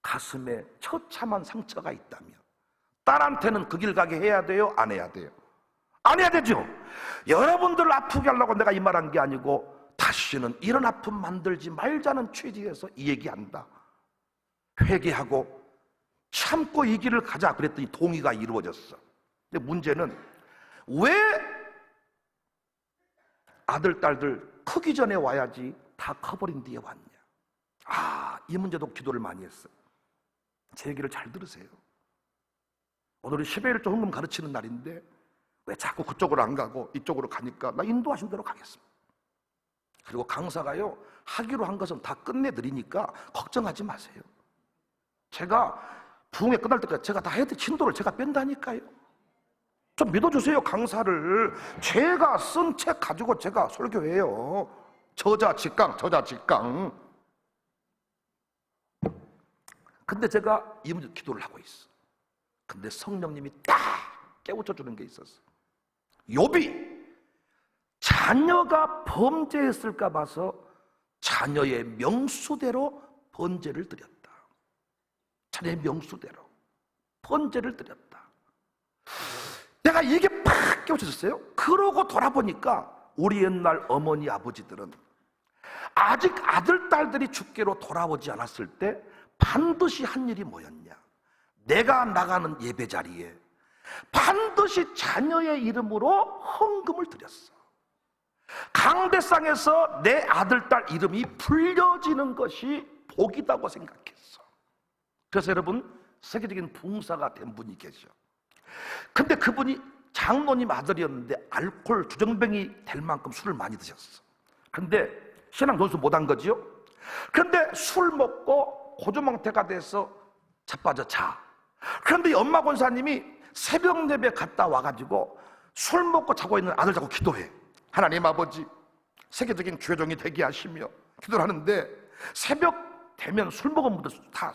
가슴에 처참한 상처가 있다면 딸한테는 그 길 가게 해야 돼요? 안 해야 돼요? 안 해야 되죠. 여러분들을 아프게 하려고 내가 이 말한 게 아니고 다시는 이런 아픔 만들지 말자는 취지에서 이 얘기한다. 회개하고 참고 이 길을 가자 그랬더니 동의가 이루어졌어. 근데 문제는 왜 아들, 딸들 크기 전에 와야지 다 커버린 뒤에 왔냐. 이 문제도 기도를 많이 했어요. 제 얘기를 잘 들으세요. 오늘은 11조 헌금 가르치는 날인데 왜 자꾸 그쪽으로 안 가고 이쪽으로 가니까 나 인도하신 대로 가겠습니다. 그리고 강사가요, 하기로 한 것은 다 끝내드리니까 걱정하지 마세요. 제가 부흥회 끝날 때까지 제가 다 해드 진도를 제가 뺀다니까요. 좀 믿어주세요. 강사를 제가 쓴 책 가지고 제가 설교해요. 저자 직강. 근데 제가 이 문제 기도를 하고 있어. 근데 성령님이 딱 깨우쳐 주는 게 있었어. 욥이 자녀가 범죄했을까 봐서 자녀의 명수대로 번제를 드렸다. 자녀의 명수대로 번제를 드렸다. 내가 이게 팍 깨우쳐졌어요. 그러고 돌아보니까 우리 옛날 어머니 아버지들은 아직 아들 딸들이 주께로 돌아오지 않았을 때 반드시 한 일이 뭐였냐. 내가 나가는 예배 자리에 반드시 자녀의 이름으로 헌금을 드렸어. 강대상에서 내 아들 딸 이름이 불려지는 것이 복이다고 생각했어. 그래서 여러분, 세계적인 붕사가 된 분이 계셔. 근데 그분이 장로님 아들이었는데 알코올 주정뱅이 될 만큼 술을 많이 드셨어. 근데 신앙 전수 못한 거지요. 근데 술 먹고 고조망태가 돼서 자빠져 자. 그런데 엄마 권사님이 새벽 예배 갔다 와가지고 술 먹고 자고 있는 아들 자고 기도해. 하나님 아버지, 세계적인 교회종이 되게 하시며 기도를 하는데 새벽 되면 술 먹은 분들 다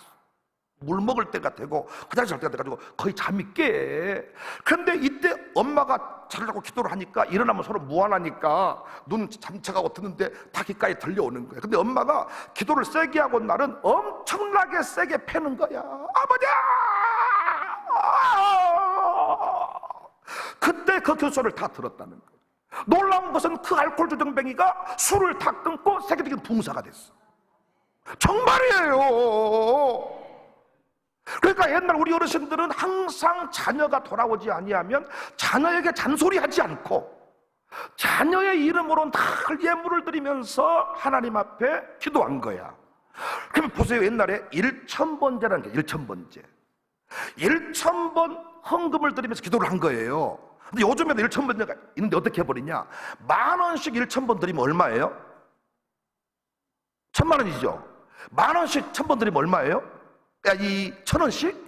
물 먹을 때가 되고 화장실 갈 때가 돼가지고 거의 잠이 깨. 그런데 이때 엄마가 자려고 기도를 하니까 일어나면 서로 무안하니까 눈 잠쳐가고 듣는데 다 귓가에 들려오는 거야. 근데 엄마가 기도를 세게 하고 날은 엄청나게 세게 패는 거야. 아버지! 그때 그 교수를 다 들었다는 거야. 놀라운 것은 그 알코올 주정뱅이가 술을 다 끊고 세계적인 붕사가 됐어. 정말이에요. 그러니까 옛날 우리 어르신들은 항상 자녀가 돌아오지 아니하면 자녀에게 잔소리하지 않고 자녀의 이름으로 늘 예물을 드리면서 하나님 앞에 기도한 거야. 그럼 보세요. 옛날에 1,000번제라는 게 1,000번제. 1,000번 헌금을 드리면서 기도를 한 거예요. 근데 요즘에도 1,000번제가 있는데 어떻게 해버리냐? 10,000원씩 1,000번 드리면 얼마예요? 1,000,000원이죠. 10,000원씩 1,000번 드리면 얼마예요? 이 1,000원씩?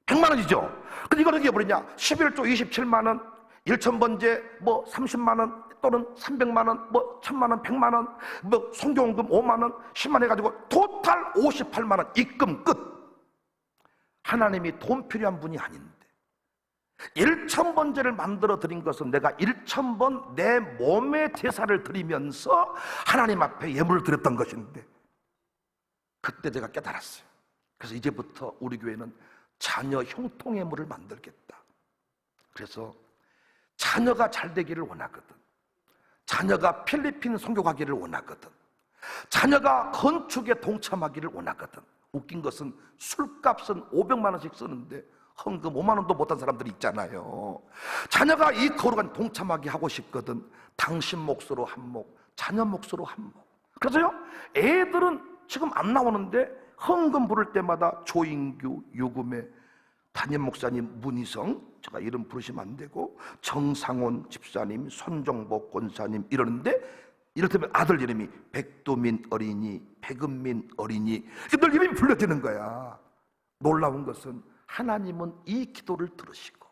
100,000원이죠. 근데 이걸 어떻게 해버리냐? 11조 270,000,000원, 1,000번제 뭐 30만원 또는 300만원, 뭐 1,000만원, 100만원, 뭐 성경금 5만원, 10만 해가지고 토탈 58만원 입금 끝. 하나님이 돈 필요한 분이 아닌데 1,000번제를 만들어 드린 것은 내가 1,000번 내 몸의 제사를 드리면서 하나님 앞에 예물을 드렸던 것인데, 그때 제가 깨달았어요. 그래서 이제부터 우리 교회는 자녀 형통 예물을 만들겠다. 그래서 자녀가 잘 되기를 원하거든, 자녀가 필리핀 선교 가기를 원하거든, 자녀가 건축에 동참하기를 원하거든. 웃긴 것은 술값은 500만 원씩 쓰는데 헌금 5만 원도 못한 사람들이 있잖아요. 자녀가 이 거룩한 동참하게 하고 싶거든. 당신 몫으로 한 몫, 자녀 몫으로 한 몫. 그래서요, 애들은 지금 안 나오는데 헌금 부를 때마다 조인규, 유금의 담임 목사님, 문희성, 제가 이름 부르시면 안 되고, 정상원 집사님, 손정복 권사님 이러는데, 이를테면 아들 이름이 백도민 어린이, 백은민 어린이, 늘 이름이 불려지는 거야. 놀라운 것은 하나님은 이 기도를 들으시고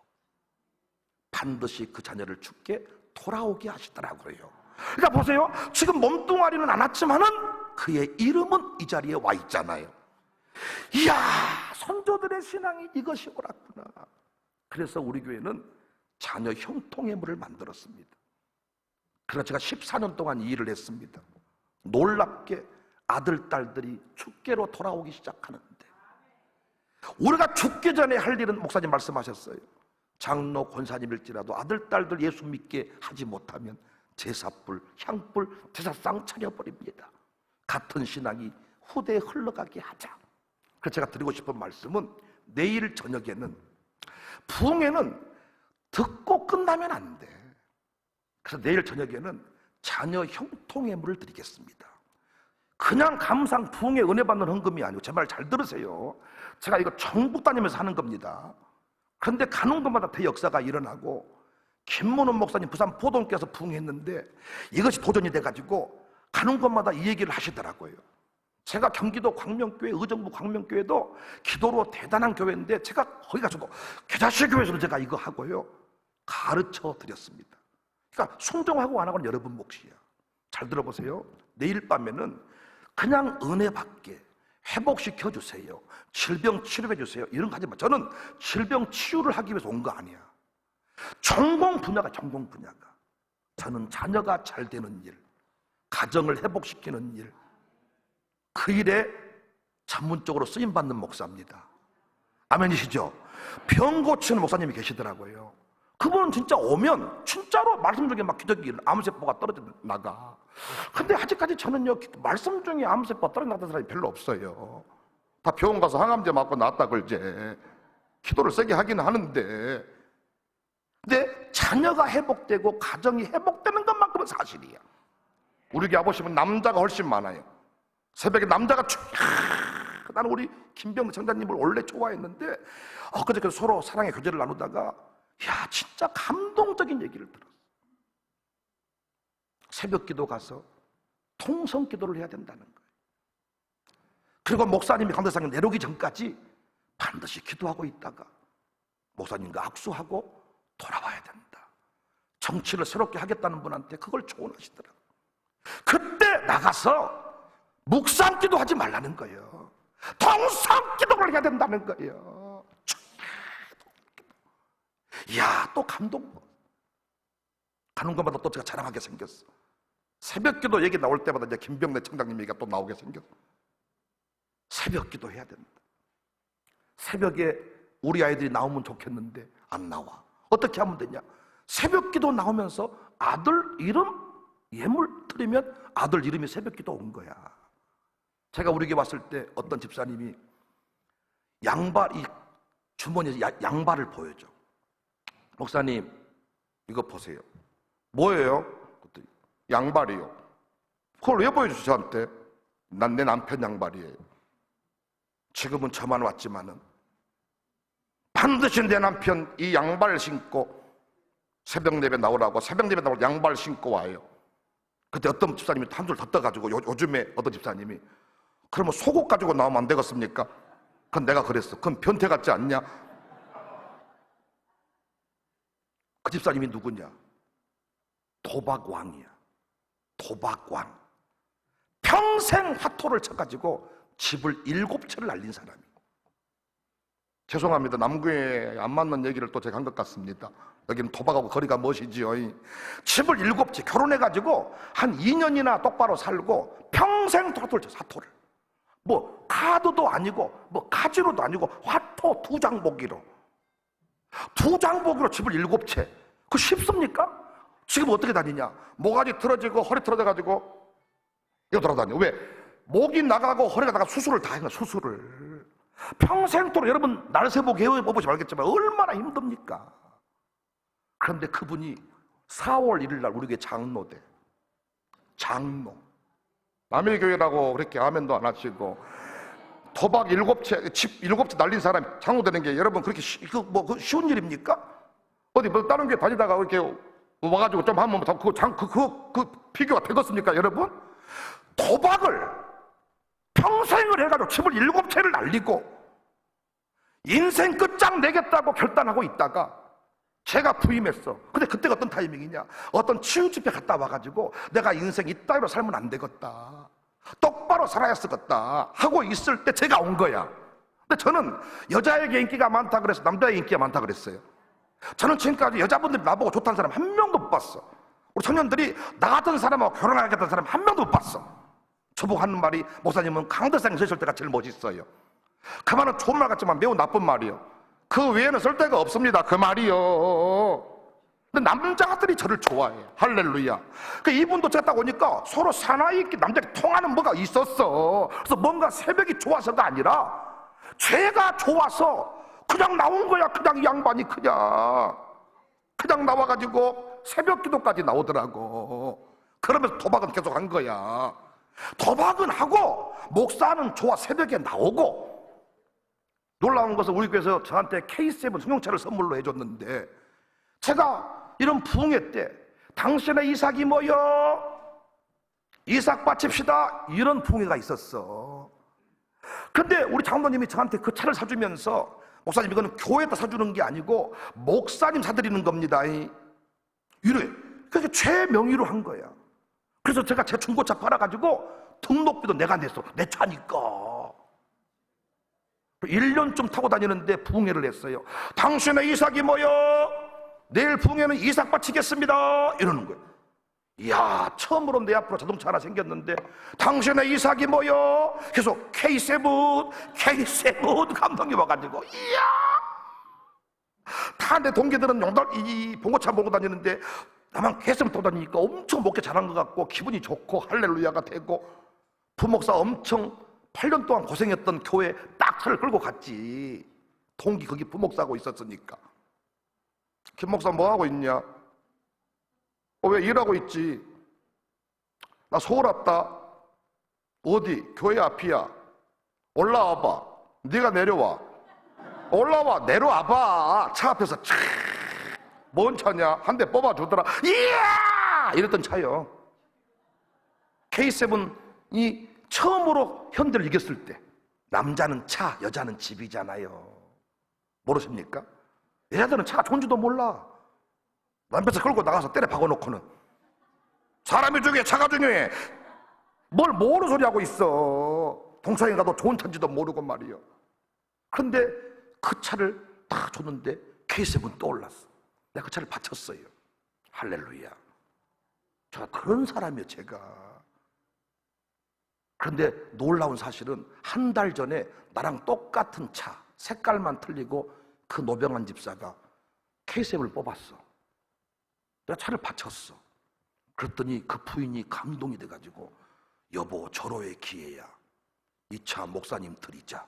반드시 그 자녀를 주께 돌아오게 하시더라고요. 그러니까 보세요, 지금 몸뚱아리는 안 왔지만은 그의 이름은 이 자리에 와 있잖아요. 이야, 선조들의 신앙이 이것이 옳았구나. 그래서 우리 교회는 자녀 형통예물을 만들었습니다. 그래서 제가 14년 동안 이 일을 했습니다. 놀랍게 아들, 딸들이 주께로 돌아오기 시작하는데, 우리가 죽기 전에 할 일은 목사님 말씀하셨어요. 장로, 권사님일지라도 아들, 딸들 예수 믿게 하지 못하면 제사불, 향불, 제사상 차려버립니다. 같은 신앙이 후대에 흘러가게 하자. 그래서 제가 드리고 싶은 말씀은, 내일 저녁에는, 부흥회는 듣고 끝나면 안 돼. 그래서 내일 저녁에는 자녀 형통예물을 드리겠습니다. 그냥 감상 부흥회 은혜 받는 헌금이 아니고, 제 말 잘 들으세요. 제가 이거 전국 다니면서 하는 겁니다. 그런데 가는 곳마다 대역사가 일어나고, 김문훈 목사님 부산 포동께서 부흥했는데 이것이 도전이 돼가지고 가는 곳마다 이 얘기를 하시더라고요. 제가 경기도 광명교회, 의정부 광명교회도 기도로 대단한 교회인데, 제가 거기 가서도 겨자씨 교회에서도 제가 이거 하고요, 가르쳐 드렸습니다. 그러니까 순종하고 안 하고는 여러분 몫이야. 잘 들어보세요. 내일 밤에는 그냥 은혜 받게 회복시켜 주세요, 질병 치료해 주세요, 이런 거 하지 마. 저는 질병 치유를 하기 위해서 온 거 아니야. 전공 분야가 전공 분야가. 저는 자녀가 잘 되는 일, 가정을 회복시키는 일, 그 일에 전문적으로 쓰임받는 목사입니다. 아멘이시죠? 병 고치는 목사님이 계시더라고요. 그분은 진짜 오면 진짜로 말씀 중에 막 기적이 일어나, 암세포가 떨어져 나가. 근데 아직까지 저는요, 말씀 중에 암세포가 떨어져 나간 사람이 별로 없어요. 다 병원 가서 항암제 맞고 나았다 그러지. 기도를 세게 하긴 하는데, 근데 자녀가 회복되고 가정이 회복되는 것만큼은 사실이야. 우리 교회 아보시면 남자가 훨씬 많아요. 새벽에 남자가 나는 우리 김병 청장님을 원래 좋아했는데, 그저께 서로 사랑의 교제를 나누다가, 야, 진짜 감동적인 얘기를 들었어. 새벽 기도 가서 통성 기도를 해야 된다는 거예요. 그리고 목사님이 강대상에 내려오기 전까지 반드시 기도하고 있다가 목사님과 악수하고 돌아와야 된다. 정치를 새롭게 하겠다는 분한테 그걸 조언하시더라고요. 그때 나가서 묵상 기도하지 말라는 거예요. 통성 기도를 해야 된다는 거예요. 이야, 또 감동. 가는 것마다 또 제가 자랑하게 생겼어. 새벽 기도 얘기 나올 때마다 이제 김병래 청장님 얘기가 또 나오게 생겼어. 새벽 기도 해야 된다. 새벽에 우리 아이들이 나오면 좋겠는데 안 나와. 어떻게 하면 되냐? 새벽 기도 나오면서 아들 이름 예물 드리면 아들 이름이 새벽 기도 온 거야. 제가 우리 교회 왔을 때 어떤 집사님이 양발, 이 주머니에서 양발을 보여줘. 목사님, 이거 보세요. 뭐예요? 그랬더니 양발이요. 그걸 왜 보여주세요 저한테? 난 내 남편 양발이에요. 지금은 저만 왔지만은 반드시 내 남편 이 양발 신고 새벽 예배 나오라고 새벽 예배 나오라고 양발 신고 와요. 그때 어떤 집사님이 한 줄 더 떠가지고 요즘에 어떤 집사님이 그러면 속옷 가지고 나오면 안 되겠습니까? 그건 내가 그랬어. 그건 변태 같지 않냐? 그 집사님이 누구냐? 도박왕이야. 도박왕. 평생 화토를 쳐가지고 집을 7채를 날린 사람이고. 죄송합니다. 남구에 안 맞는 얘기를 또 제가 한 것 같습니다. 여기는 도박하고 거리가 멋이지요. 집을 7채 결혼해가지고 한 2년이나 똑바로 살고 평생 화토를 쳐, 화토를. 뭐 카드도 아니고 뭐 카지노도 아니고 화토 2장 보기로 2장 보기로 집을 7채. 그거 쉽습니까? 지금 어떻게 다니냐? 모가지 틀어지고 허리 틀어져가지고 이거 돌아다녀. 왜? 목이 나가고 허리가 나가 수술을 다 해요. 수술을 평생도록. 여러분 날새보고 해보지 말겠지만 얼마나 힘듭니까? 그런데 그분이 4월 1일 날 우리 교회 장로대. 장로 남의 교회라고 그렇게 아멘도 안 하시고 도박 7채 집 7채 날린 사람이 장로 되는 게 여러분 그렇게 쉬운 일입니까? 어디 뭐 다른 교회 다니다가 이렇게 와가지고 좀 하면 그 비교가 되겠습니까 여러분? 도박을 평생을 해가지고 집을 7채를 날리고 인생 끝장 내겠다고 결단하고 있다가 제가 부임했어. 근데 그때가 어떤 타이밍이냐? 어떤 치유 집회 갔다 와가지고 내가 인생 이따위로 살면 안 되겠다, 똑바로 살아야 쓰겠다 하고 있을 때 제가 온 거야. 근데 저는 여자에게 인기가 많다 그래서 남자에게 인기가 많다 그랬어요. 저는 지금까지 여자분들이 나보고 좋다는 사람 한 명도 못 봤어. 우리 청년들이 나 같은 사람하고 결혼하겠다는 사람 한 명도 못 봤어. 저보고 하는 말이 목사님은 강대상에 서있을 때가 제일 멋있어요. 그 말은 좋은 말 같지만 매우 나쁜 말이요. 그 외에는 쓸 데가 없습니다. 그 말이요. 근데 남자들이 저를 좋아해. 할렐루야. 그 이분도 제가 딱 오니까 서로 사나이 있게 남자끼리 통하는 뭐가 있었어. 그래서 뭔가 새벽이 좋아서가 아니라 죄가 좋아서 그냥 나온 거야. 그냥 이 양반이 그냥 나와가지고 새벽 기도까지 나오더라고. 그러면서 도박은 계속 한 거야. 도박은 하고 목사는 좋아 새벽에 나오고. 놀라운 것은 우리 교회에서 저한테 K7 승용차를 선물로 해줬는데 제가 이런 부흥회 때 당신의 이삭이 뭐여? 이삭 바칩시다. 이런 부흥회가 있었어. 근데 우리 장로님이 저한테 그 차를 사주면서 목사님 이거는 교회에다 사주는 게 아니고 목사님 사드리는 겁니다. 이래. 그게 최명의로 한 거야. 그래서 제가 제 중고차 팔아가지고 등록비도 내가 냈어. 내 차니까. 1년쯤 타고 다니는데 부흥회를 했어요. 당신의 이삭이 뭐여? 내일 부흥회는 이삭 바치겠습니다. 이러는 거예요. 이야, 처음으로 내 앞으로 자동차 하나 생겼는데 당신의 이삭이 뭐여? 계속 K7 감독이 와가지고 이야, 다 내 동기들은 이 봉고차 몰고 다니는데 나만 K7 타고 다니니까 엄청 먹게 잘한 것 같고 기분이 좋고 할렐루야가 되고 부목사 엄청 8년 동안 고생했던 교회 딱 차를 끌고 갔지. 동기 거기 부목사하고 있었으니까. 김 목사 뭐 하고 있냐? 왜 일하고 있지? 나 서울 왔다. 어디? 교회 앞이야. 올라와봐. 네가 내려와. 올라와. 내려와봐. 차 앞에서 촤. 뭔 차냐? 한 대 뽑아주더라. 이야! 이랬던 차요. K7이 처음으로 현대를 이겼을 때 남자는 차, 여자는 집이잖아요. 모르십니까? 여자들은 차가 좋은지도 몰라. 남편서 끌고 나가서 때려 박아놓고는 사람이 중요해, 차가 중요해. 뭘 모르는 소리 하고 있어. 동창회 가도 좋은 차인지도 모르고 말이요. 근데 그 차를 딱 줬는데 K7 떠올랐어. 내가 그 차를 바쳤어요. 할렐루야. 제가 그런 사람이에요, 제가. 그런데 놀라운 사실은 한 달 전에 나랑 똑같은 차, 색깔만 틀리고 그 노병한 집사가 K7을 뽑았어. 내가 차를 바쳤어. 그랬더니 그 부인이 감동이 돼가지고 여보, 절호의 기회야. 이 차 목사님 드리자.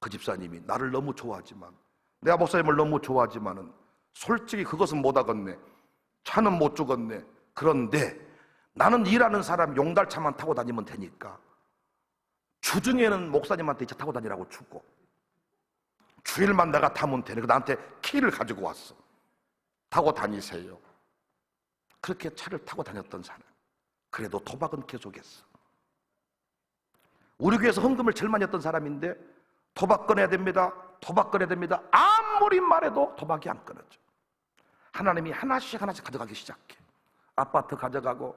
그 집사님이 나를 너무 좋아하지만, 내가 목사님을 너무 좋아하지만은 솔직히 그것은 못하겠네. 차는 못 주겠네. 그런데 나는 일하는 사람 용달차만 타고 다니면 되니까 주중에는 목사님한테 차 타고 다니라고 주고 주일만 내가 타면 되니까 나한테 키를 가지고 왔어. 타고 다니세요. 그렇게 차를 타고 다녔던 사람. 그래도 도박은 계속했어. 우리 교회에서 헌금을 제일 많이 했던 사람인데 도박 끊어야 됩니다. 도박 끊어야 됩니다. 아무리 말해도 도박이 안 끊어져. 하나님이 하나씩 가져가기 시작해. 아파트 가져가고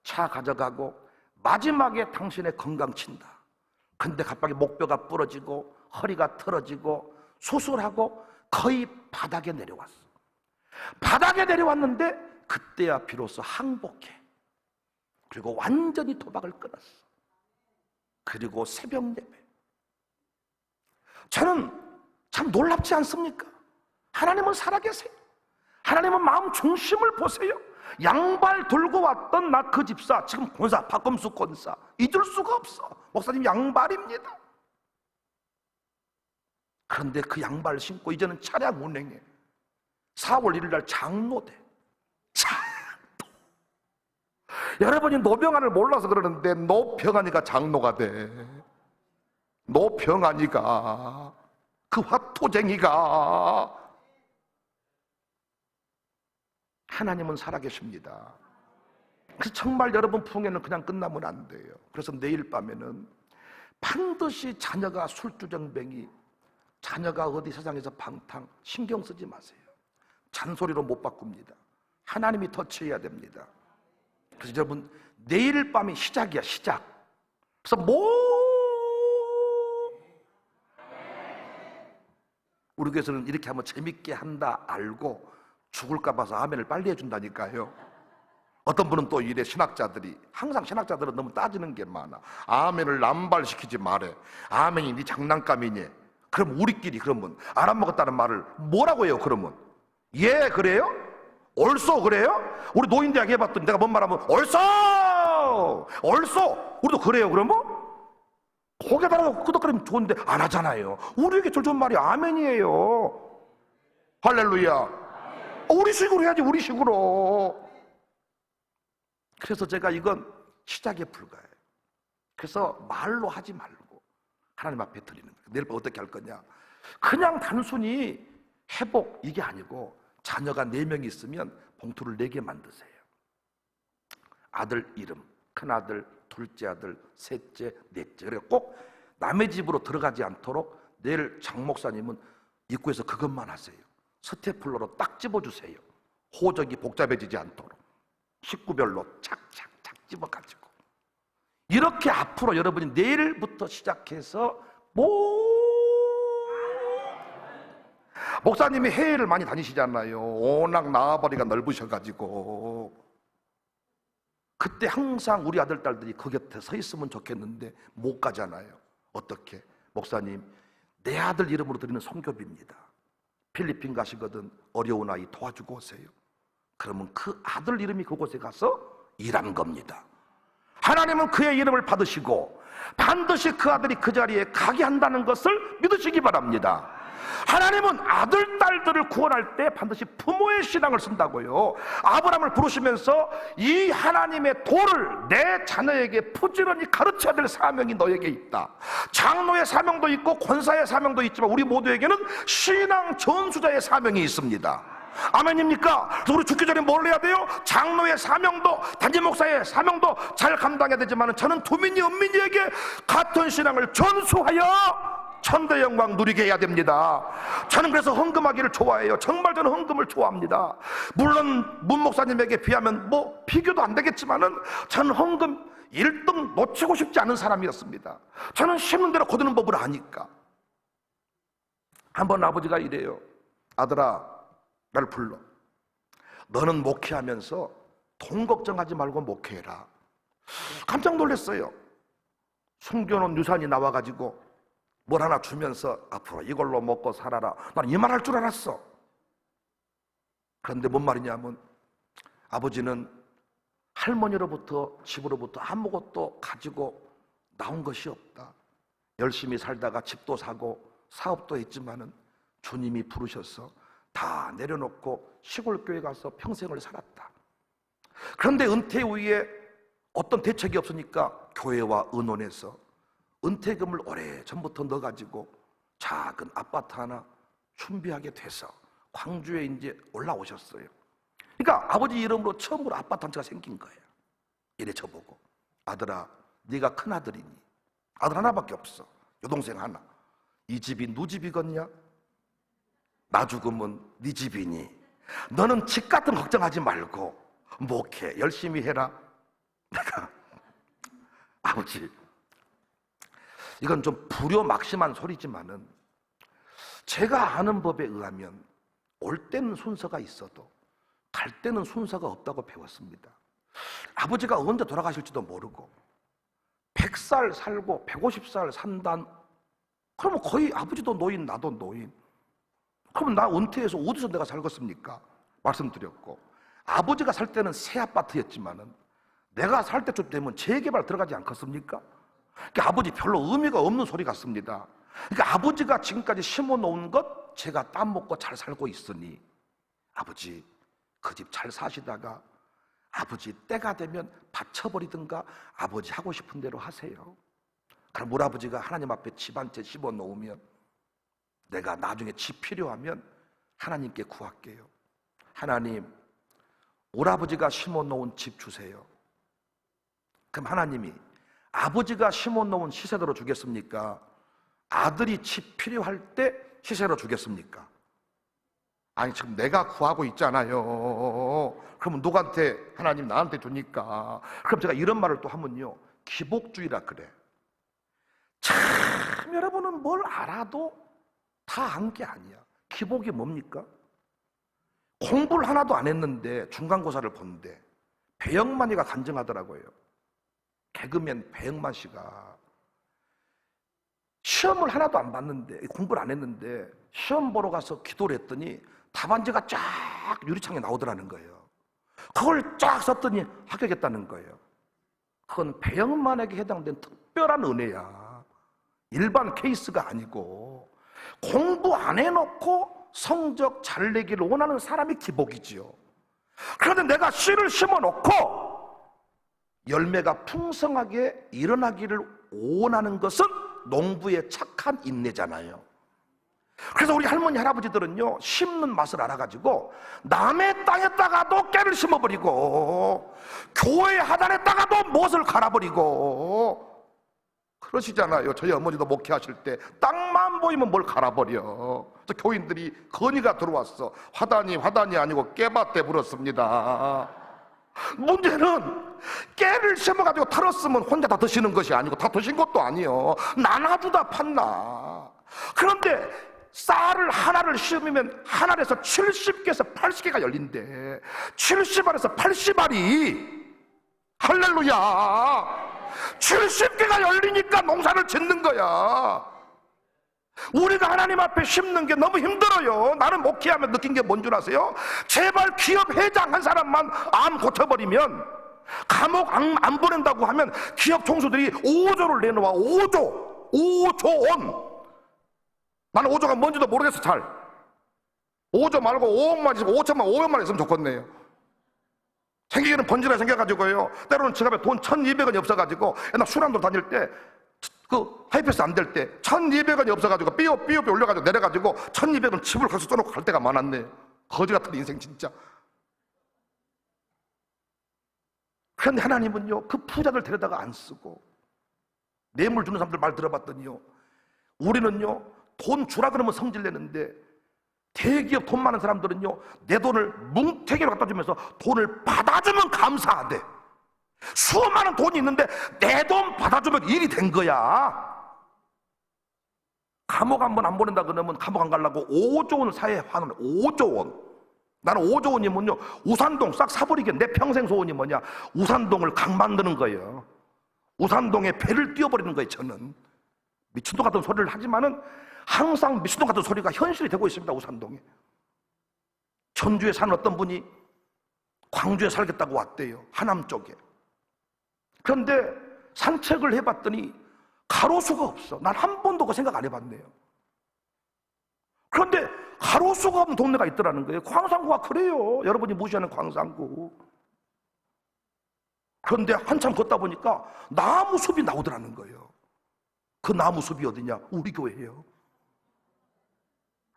차 가져가고 마지막에 당신의 건강 친다. 근데 갑자기 목뼈가 부러지고 허리가 틀어지고 수술하고 거의 바닥에 내려왔어. 바닥에 내려왔는데 그때야 비로소 항복해. 그리고 완전히 도박을 끊었어. 그리고 새벽 예배. 저는 참 놀랍지 않습니까? 하나님은 살아계세요. 하나님은 마음 중심을 보세요. 양발 들고 왔던 나 그 집사, 지금 권사 박검수 권사 잊을 수가 없어. 목사님 양발입니다. 그런데 그 양발 신고 이제는 차량 운행해. 4월 1일 날 장로 돼. 장로. 여러분이 노병환을 몰라서 그러는데 노병환이가 장로가 돼. 노병환이가, 그 화토쟁이가. 하나님은 살아계십니다. 그래서 정말 여러분 풍에는 그냥 끝나면 안 돼요. 그래서 내일 밤에는 반드시 자녀가 술주정뱅이, 자녀가 어디 세상에서 방탕, 신경 쓰지 마세요. 잔소리로 못 바꿉니다. 하나님이 터치해야 됩니다. 그래서 여러분 내일 밤이 시작이야, 시작. 그래서 우리 교회에서는 이렇게 하면 재밌게 한다 알고 죽을까 봐서 아멘을 빨리 해준다니까요. 어떤 분은 또 이래, 신학자들이, 항상 신학자들은 너무 따지는 게 많아. 아멘을 남발시키지 말해. 아멘이 네 장난감이니? 그럼 우리끼리 그러면 알아먹었다는 말을 뭐라고 해요? 그러면 예 그래요? 옳소 그래요? 우리 노인대학 해봤더니 내가 뭔 말하면 옳소 우리도 그래요. 그러면 고개 달아서 끄덕거리면 좋은데 안 하잖아요. 우리에게 제일 좋은 말이 아멘이에요. 할렐루야. 우리 식으로 해야지, 우리 식으로. 그래서 제가 이건 시작에 불과해요. 그래서 말로 하지 말고 하나님 앞에 드리는 거예요. 내일 밤 어떻게 할 거냐? 그냥 단순히 회복 이게 아니고 자녀가 4명이 있으면 봉투를 4개 만드세요. 아들 이름, 큰아들, 둘째 아들, 셋째, 넷째. 그래서 꼭 남의 집으로 들어가지 않도록 내일 장 목사님은 입구에서 그것만 하세요. 스테플러로 딱 집어주세요. 호적이 복잡해지지 않도록 식구별로 착착착 집어가지고. 이렇게 앞으로 여러분이 내일부터 시작해서 목사님이 해외를 많이 다니시잖아요. 워낙 나와버리가 넓으셔가지고 그때 항상 우리 아들 딸들이 그 곁에 서 있으면 좋겠는데 못 가잖아요. 어떻게? 목사님 내 아들 이름으로 드리는 선교비입니다. 필리핀 가시거든 어려운 아이 도와주고 오세요. 그러면 그 아들 이름이 그곳에 가서 일한 겁니다. 하나님은 그의 이름을 받으시고 반드시 그 아들이 그 자리에 가게 한다는 것을 믿으시기 바랍니다. 하나님은 아들, 딸들을 구원할 때 반드시 부모의 신앙을 쓴다고요. 아브라함을 부르시면서 이 하나님의 도를 내 자녀에게 부지런히 가르쳐야 될 사명이 너에게 있다. 장로의 사명도 있고 권사의 사명도 있지만 우리 모두에게는 신앙 전수자의 사명이 있습니다. 아멘입니까? 그래서 우리 죽기 전에 뭘 해야 돼요? 장로의 사명도 단임 목사의 사명도 잘 감당해야 되지만 저는 두민이 은민이에게 같은 신앙을 전수하여 천대 영광 누리게 해야 됩니다. 저는 그래서 헌금하기를 좋아해요. 정말 저는 헌금을 좋아합니다. 물론 문 목사님에게 비하면 뭐 비교도 안 되겠지만은 저는 헌금 1등 놓치고 싶지 않은 사람이었습니다. 저는 심는 대로 거두는 법을 아니까. 한번 아버지가 이래요. 아들아 나를 불러. 너는 목회하면서 돈 걱정하지 말고 목회해라. 깜짝 놀랐어요. 숨겨놓은 유산이 나와가지고 뭘 하나 주면서 앞으로 이걸로 먹고 살아라. 나는 이 말 할 줄 알았어. 그런데 뭔 말이냐면 아버지는 할머니로부터 집으로부터 아무것도 가지고 나온 것이 없다. 열심히 살다가 집도 사고 사업도 했지만은 주님이 부르셔서 다 내려놓고 시골 교회 가서 평생을 살았다. 그런데 은퇴 후에 어떤 대책이 없으니까 교회와 의논해서 은퇴금을 오래전부터 넣어가지고 작은 아파트 하나 준비하게 돼서 광주에 이제 올라오셨어요. 그러니까 아버지 이름으로 처음으로 아파트 한 채가 생긴 거예요. 이래 저보고, 아들아, 네가 큰아들이니 아들 하나밖에 없어. 여동생 하나. 이 집이 누 집이겠냐? 나 죽으면 네 집이니 너는 집 같은 거 걱정하지 말고 목회 열심히 해라. 내가, 아버지, 이건 좀 불효막심한 소리지만은 제가 아는 법에 의하면 올 때는 순서가 있어도 갈 때는 순서가 없다고 배웠습니다. 아버지가 언제 돌아가실지도 모르고 100살 살고 150살 산다, 그러면 거의 아버지도 노인 나도 노인, 그러면 나 은퇴해서 어디서 내가 살겠습니까? 말씀드렸고, 아버지가 살 때는 새 아파트였지만은 내가 살 때쯤 되면 재개발 들어가지 않겠습니까? 그러니까 아버지 별로 의미가 없는 소리 같습니다. 그러니까 아버지가 지금까지 심어놓은 것 제가 따먹고 잘 살고 있으니 아버지 그 집 잘 사시다가 아버지 때가 되면 바쳐버리든가 아버지 하고 싶은 대로 하세요. 그럼 우리 아버지가 하나님 앞에 집 한 채 심어놓으면 내가 나중에 집 필요하면 하나님께 구할게요. 하나님, 우리 아버지가 심어놓은 집 주세요. 그럼 하나님이 아버지가 심어놓은 시세대로 주겠습니까? 아들이 집 필요할 때 시세로 주겠습니까? 아니, 지금 내가 구하고 있잖아요. 그러면 누구한테? 하나님 나한테 주니까. 그럼 제가 이런 말을 또 하면요, 기복주의라 그래. 참, 여러분은 뭘 알아도 다 안 게 아니야. 기복이 뭡니까? 공부를 하나도 안 했는데 중간고사를 보는데 배영만이가 간증하더라고요. 개그맨 배영만 씨가 시험을 하나도 안 봤는데, 공부를 안 했는데 시험 보러 가서 기도를 했더니 답안지가 쫙 유리창에 나오더라는 거예요. 그걸 쫙 썼더니 합격했다는 거예요. 그건 배영만에게 해당된 특별한 은혜야. 일반 케이스가 아니고, 공부 안 해놓고 성적 잘 내기를 원하는 사람이 기복이지요. 그런데 내가 씨를 심어놓고 열매가 풍성하게 일어나기를 원하는 것은 농부의 착한 인내잖아요. 그래서 우리 할머니 할아버지들은요, 심는 맛을 알아가지고 남의 땅에다가도 깨를 심어버리고 교회 하단에다가도 못을 갈아버리고 그러시잖아요. 저희 어머니도 목회하실 때 땅만 보이면 뭘 갈아버려. 그래서 교인들이 건의가 들어왔어. 화단이 아니고 깨밭에 불었습니다. 문제는 깨를 심어가지고 털었으면 혼자 다 드시는 것이 아니고 다 드신 것도 아니요, 나눠주다 판나. 그런데 쌀을 하나를 심으면 한 알에서 70개에서 80개가 열린대. 70알에서 80알이 할렐루야 70개가 열리니까 농사를 짓는 거야. 우리가 하나님 앞에 심는 게 너무 힘들어요. 나는 목회하면 느낀 게 뭔 줄 아세요? 제발 기업 회장 한 사람만 암 고쳐버리면, 감옥 안 보낸다고 하면 기업 총수들이 5조를 내놓아. 5조 원. 나는 5조가 뭔지도 모르겠어. 잘 5조 말고 5억만 있으면, 5천만 5억만 있으면 좋겠네요. 생기기는 번지나 생겨가지고요, 때로는 지갑에 돈 1,200원이 없어가지고, 옛날 술안도 다닐 때 그 하이패스 안 될 때 1,200원이 없어가지고 삐오삐 올려가지고 내려가지고 1,200원 집을 가서 써놓고 갈 때가 많았네. 거지 같은 인생 진짜. 그런데 하나님은요, 그 부자들 데려다가 안 쓰고, 뇌물 주는 사람들 말 들어봤더니요, 우리는요 돈 주라 그러면 성질 내는데 대기업 돈 많은 사람들은요 내 돈을 뭉태기로 갖다 주면서 돈을 받아주면 감사하대. 수많은 돈이 있는데 내 돈 받아주면 일이 된 거야. 감옥 한 번 안 보낸다 그러면 감옥 안 가려고 5조 원을 사회에 환원해. 5조 원. 나는 5조 원이면요 우산동 싹 사버리게. 내 평생 소원이 뭐냐, 우산동을 강 만드는 거예요. 우산동에 배를 띄워버리는 거예요. 저는 미친놈 같은 소리를 하지만은 항상 미친놈 같은 소리가 현실이 되고 있습니다. 우산동에. 전주에 사는 어떤 분이 광주에 살겠다고 왔대요. 하남 쪽에. 그런데 산책을 해봤더니 가로수가 없어. 난 한 번도 그 생각 안 해봤네요. 그런데 가로수가 없는 동네가 있더라는 거예요. 광산구가 그래요. 여러분이 무시하는 광산구. 그런데 한참 걷다 보니까 나무 숲이 나오더라는 거예요. 그 나무 숲이 어디냐? 우리 교회예요.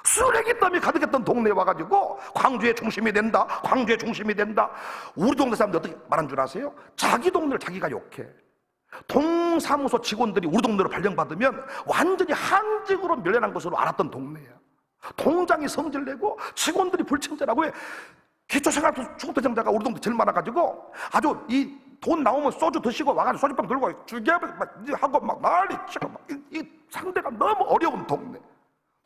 쓰레기 더미 가득했던 동네에 와가지고 광주의 중심이 된다, 광주의 중심이 된다. 우리 동네 사람들 어떻게 말한 줄 아세요? 자기 동네를 자기가 욕해. 동사무소 직원들이 우리 동네로 발령받으면 완전히 한직으로 멸련한 것으로 알았던 동네야. 동장이 성질내고 직원들이 불친절하고. 왜? 기초생활 중급대장자가 우리 동네 제일 많아가지고 아주 이 돈 나오면 소주 드시고 와가지고 소주병 들고 주개하고 막 난리 치고 막 이 상대가 너무 어려운 동네.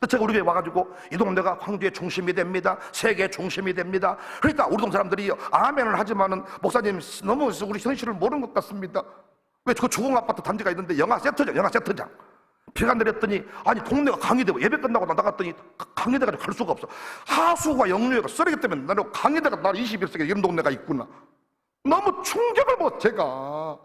제가 우리 교회 와가지고 이 동네가 광주의 중심이 됩니다, 세계의 중심이 됩니다. 그러니까 우리 동 사람들이 아멘을 하지만은 목사님 너무 우리 현실을 모르는 것 같습니다. 왜 그 주공아파트 단지가 있는데 영하 세트장 비가 내렸더니 아니 동네가 강의되고 예배 끝나고 나갔더니 강의대가 갈 수가 없어. 하수가 역류해가 쓰레기 때문에 나는 강의대가 나 21세기에 이런 동네가 있구나. 너무 충격을 먹었어 제가.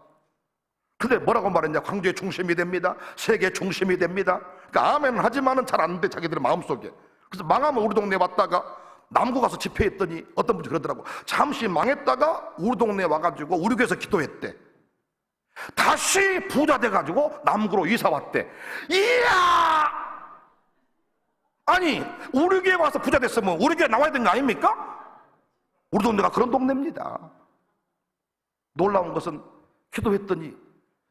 근데 뭐라고 말했냐? 광주의 중심이 됩니다, 세계의 중심이 됩니다. 그러니까 아멘은 하지만은 잘 안 돼 자기들의 마음속에. 그래서 망하면 우리 동네에 왔다가 남구 가서 집회했더니 어떤 분이 그러더라고. 잠시 망했다가 우리 동네에 와가지고 우리 교회에서 기도했대. 다시 부자 돼가지고 남구로 이사 왔대. 이야! 아니 우리 교회 와서 부자 됐으면 우리 교회 나와야 되는 거 아닙니까? 우리 동네가 그런 동네입니다. 놀라운 것은 기도했더니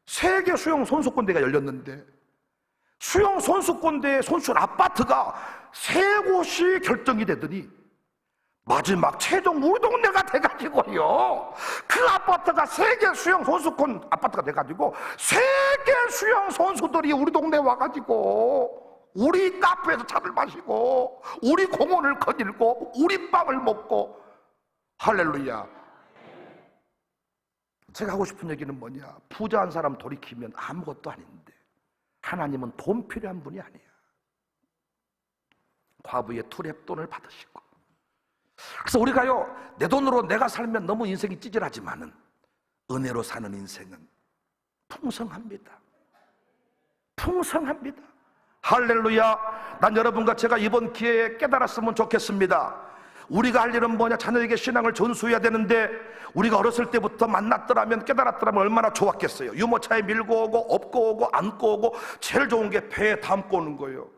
세계 수영 선수권대회가 열렸는데 수영 선수권대회 선출 아파트가 세 곳이 결정이 되더니 마지막 최종 우리 동네가 돼가지고요, 그 아파트가 세계 수영 선수권 아파트가 돼가지고 세계 수영 선수들이 우리 동네에 와가지고 우리 카페에서 차를 마시고 우리 공원을 거닐고 우리 빵을 먹고. 할렐루야. 제가 하고 싶은 얘기는 뭐냐? 부자한 사람 돌이키면 아무것도 아닌데 하나님은 돈 필요한 분이 아니야. 과부의 투랩돈을 받으시고. 그래서 우리가요, 내 돈으로 내가 살면 너무 인생이 찌질하지만은 은혜로 사는 인생은 풍성합니다. 풍성합니다. 할렐루야. 난 여러분과 제가 이번 기회에 깨달았으면 좋겠습니다. 우리가 할 일은 뭐냐? 자녀에게 신앙을 전수해야 되는데 우리가 어렸을 때부터 만났더라면 깨달았더라면 얼마나 좋았겠어요. 유모차에 밀고 오고 업고 오고 안고 오고 제일 좋은 게 배에 담고 오는 거예요.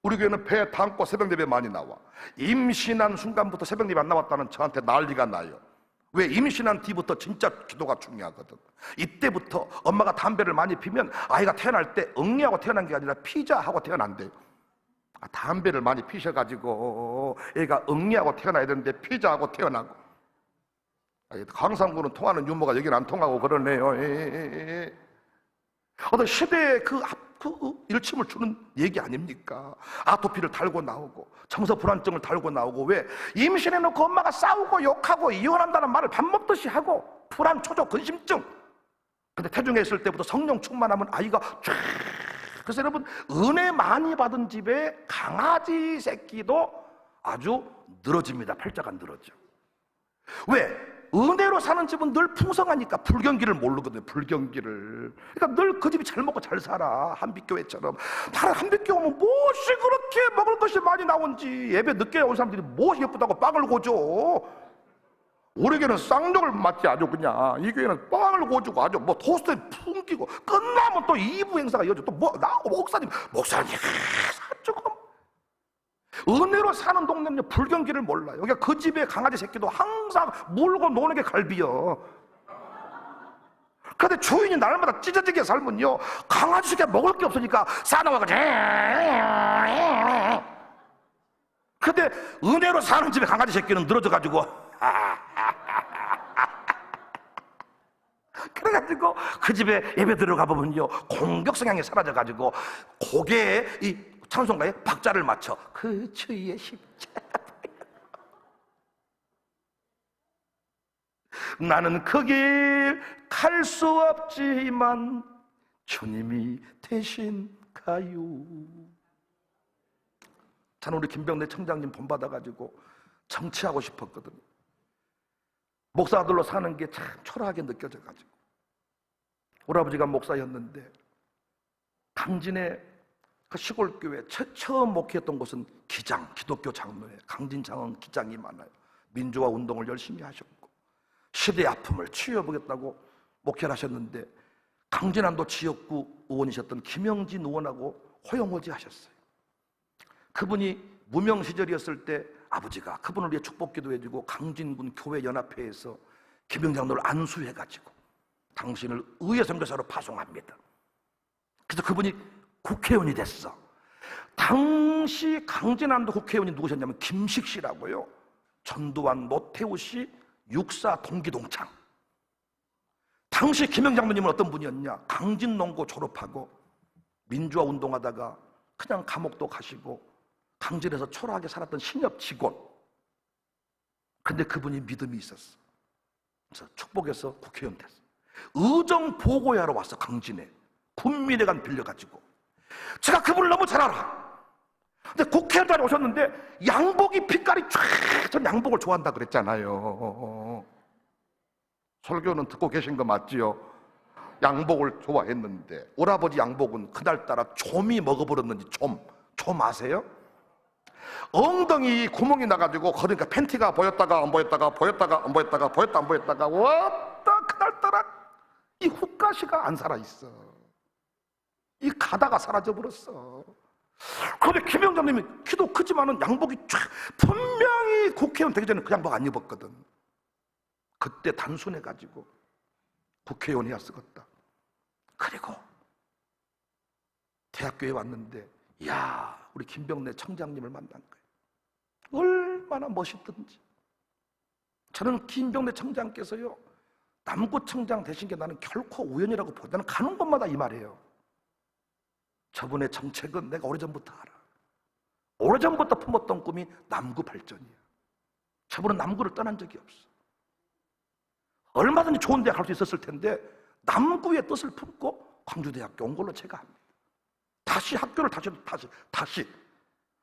우리 교회는 배에 담고 새벽 예배 많이 나와. 임신한 순간부터 새벽 예배 안 나왔다는 저한테 난리가 나요. 왜? 임신한 뒤부터 진짜 기도가 중요하거든. 이때부터 엄마가 담배를 많이 피면 아이가 태어날 때 응애하고 태어난 게 아니라 피자하고 태어난대요. 담배를 많이 피셔가지고 애가 응애하고 태어나야 되는데 피자하고 태어나고. 광산구는 통하는 유머가 여기는 안 통하고 그러네요. 어떤 시대의 그 일침을 주는 얘기 아닙니까? 아토피를 달고 나오고 정서 불안증을 달고 나오고. 왜? 임신해놓고 엄마가 싸우고 욕하고 이혼한다는 말을 밥 먹듯이 하고 불안, 초조, 근심증. 근데 태중에 있을 때부터 성령 충만하면 아이가 쫙. 그래서 여러분, 은혜 많이 받은 집에 강아지 새끼도 아주 늘어집니다. 팔자가 늘어져. 왜? 은혜로 사는 집은 늘 풍성하니까 불경기를 모르거든요. 불경기를. 그러니까 늘 그 집이 잘 먹고 잘 살아. 한빛교회처럼. 다른 한빛교회 오면 무엇이 그렇게 먹을 것이 많이 나온지. 예배 늦게 온 사람들이 무엇이 예쁘다고 빵을 고줘. 우리 교회는 쌍욕을 맞지 아주 그냥. 이 교회는 빵을 고주고 아주 뭐 토스트에 풍기고 끝나면 또 2부 행사가 이어져. 또 뭐 나오고 목사님 조금. 은혜로 사는 동네는요, 불경기를 몰라요. 그러니까 그 집에 강아지 새끼도 항상 물고 노는 게 갈비여. 근데 주인이 날마다 찢어지게 살면요, 강아지 새끼가 먹을 게 없으니까 싸나와가지고. 근데 은혜로 사는 집에 강아지 새끼는 늘어져가지고. 그래가지고 그 집에 예배 들어가 보면요, 공격 성향이 사라져가지고 고개에 이 찬송가에 박자를 맞춰 그 주의 십자가. 나는 그 길 갈 수 없지만 주님이 대신 가요. 저는 우리 김병래 청장님 본받아가지고 정치하고 싶었거든요. 목사 아들로 사는 게 참 초라하게 느껴져가지고. 우리 아버지가 목사였는데 강진에 그 시골교회 처음 목회했던 곳은 기장, 기독교 장로회, 강진장은 기장이 많아요. 민주화 운동을 열심히 하셨고 시대의 아픔을 치유해보겠다고 목회를 하셨는데 강진안도 지역구 의원이셨던 김영진 의원하고 호용호지 하셨어요. 그분이 무명 시절이었을 때 아버지가 그분을 위해 축복기도 해주고 강진군 교회연합회에서 김영장로를 안수해가지고 당신을 의회 선교사로 파송합니다. 그래서 그분이 국회의원이 됐어. 당시 강진안도 국회의원이 누구셨냐면 김식 씨라고요. 전두환, 노태우 씨 육사 동기동창. 당시 김영장로님은 어떤 분이었냐? 강진농고 졸업하고 민주화 운동하다가 그냥 감옥도 가시고 강진에서 초라하게 살았던 신협 직원. 근데 그분이 믿음이 있었어. 그래서 축복해서 국회의원 됐어. 의정 보고회하러 왔어. 강진에 군민회관 빌려가지고. 제가 그분을 너무 잘 알아. 근데 국회의원에 오셨는데 양복이 빛깔이 쫙, 전 양복을 좋아한다 그랬잖아요. 설교는 듣고 계신 거 맞지요? 양복을 좋아했는데 오라버지 양복은 그날따라 좀이 먹어버렸는지 좀 아세요? 엉덩이 구멍이 나가지고 그러니까 팬티가 보였다가 안 보였다가 보였다가 안 보였다가 보였다 안 보였다가 왔다 그날따라 이 훅가시가 안 살아있어. 이 가다가 사라져버렸어. 근데 김영장님이 키도 크지만은 양복이 쫙, 분명히 국회의원 되기 전에 그 양복 안 입었거든. 그때 단순해가지고 국회의원이야 쓰겄다. 그리고 대학교에 왔는데 이야 우리 김병래 청장님을 만난 거예요. 얼마나 멋있던지. 저는 김병래 청장께서요 남구청장 되신 게 나는 결코 우연이라고 보다. 나는 가는 곳마다 이 말이에요. 저분의 정책은 내가 오래전부터 알아. 오래전부터 품었던 꿈이 남구 발전이야. 저분은 남구를 떠난 적이 없어. 얼마든지 좋은 대학 갈 수 있었을 텐데 남구의 뜻을 품고 광주대학교 온 걸로 제가 압니다. 다시 학교를 다시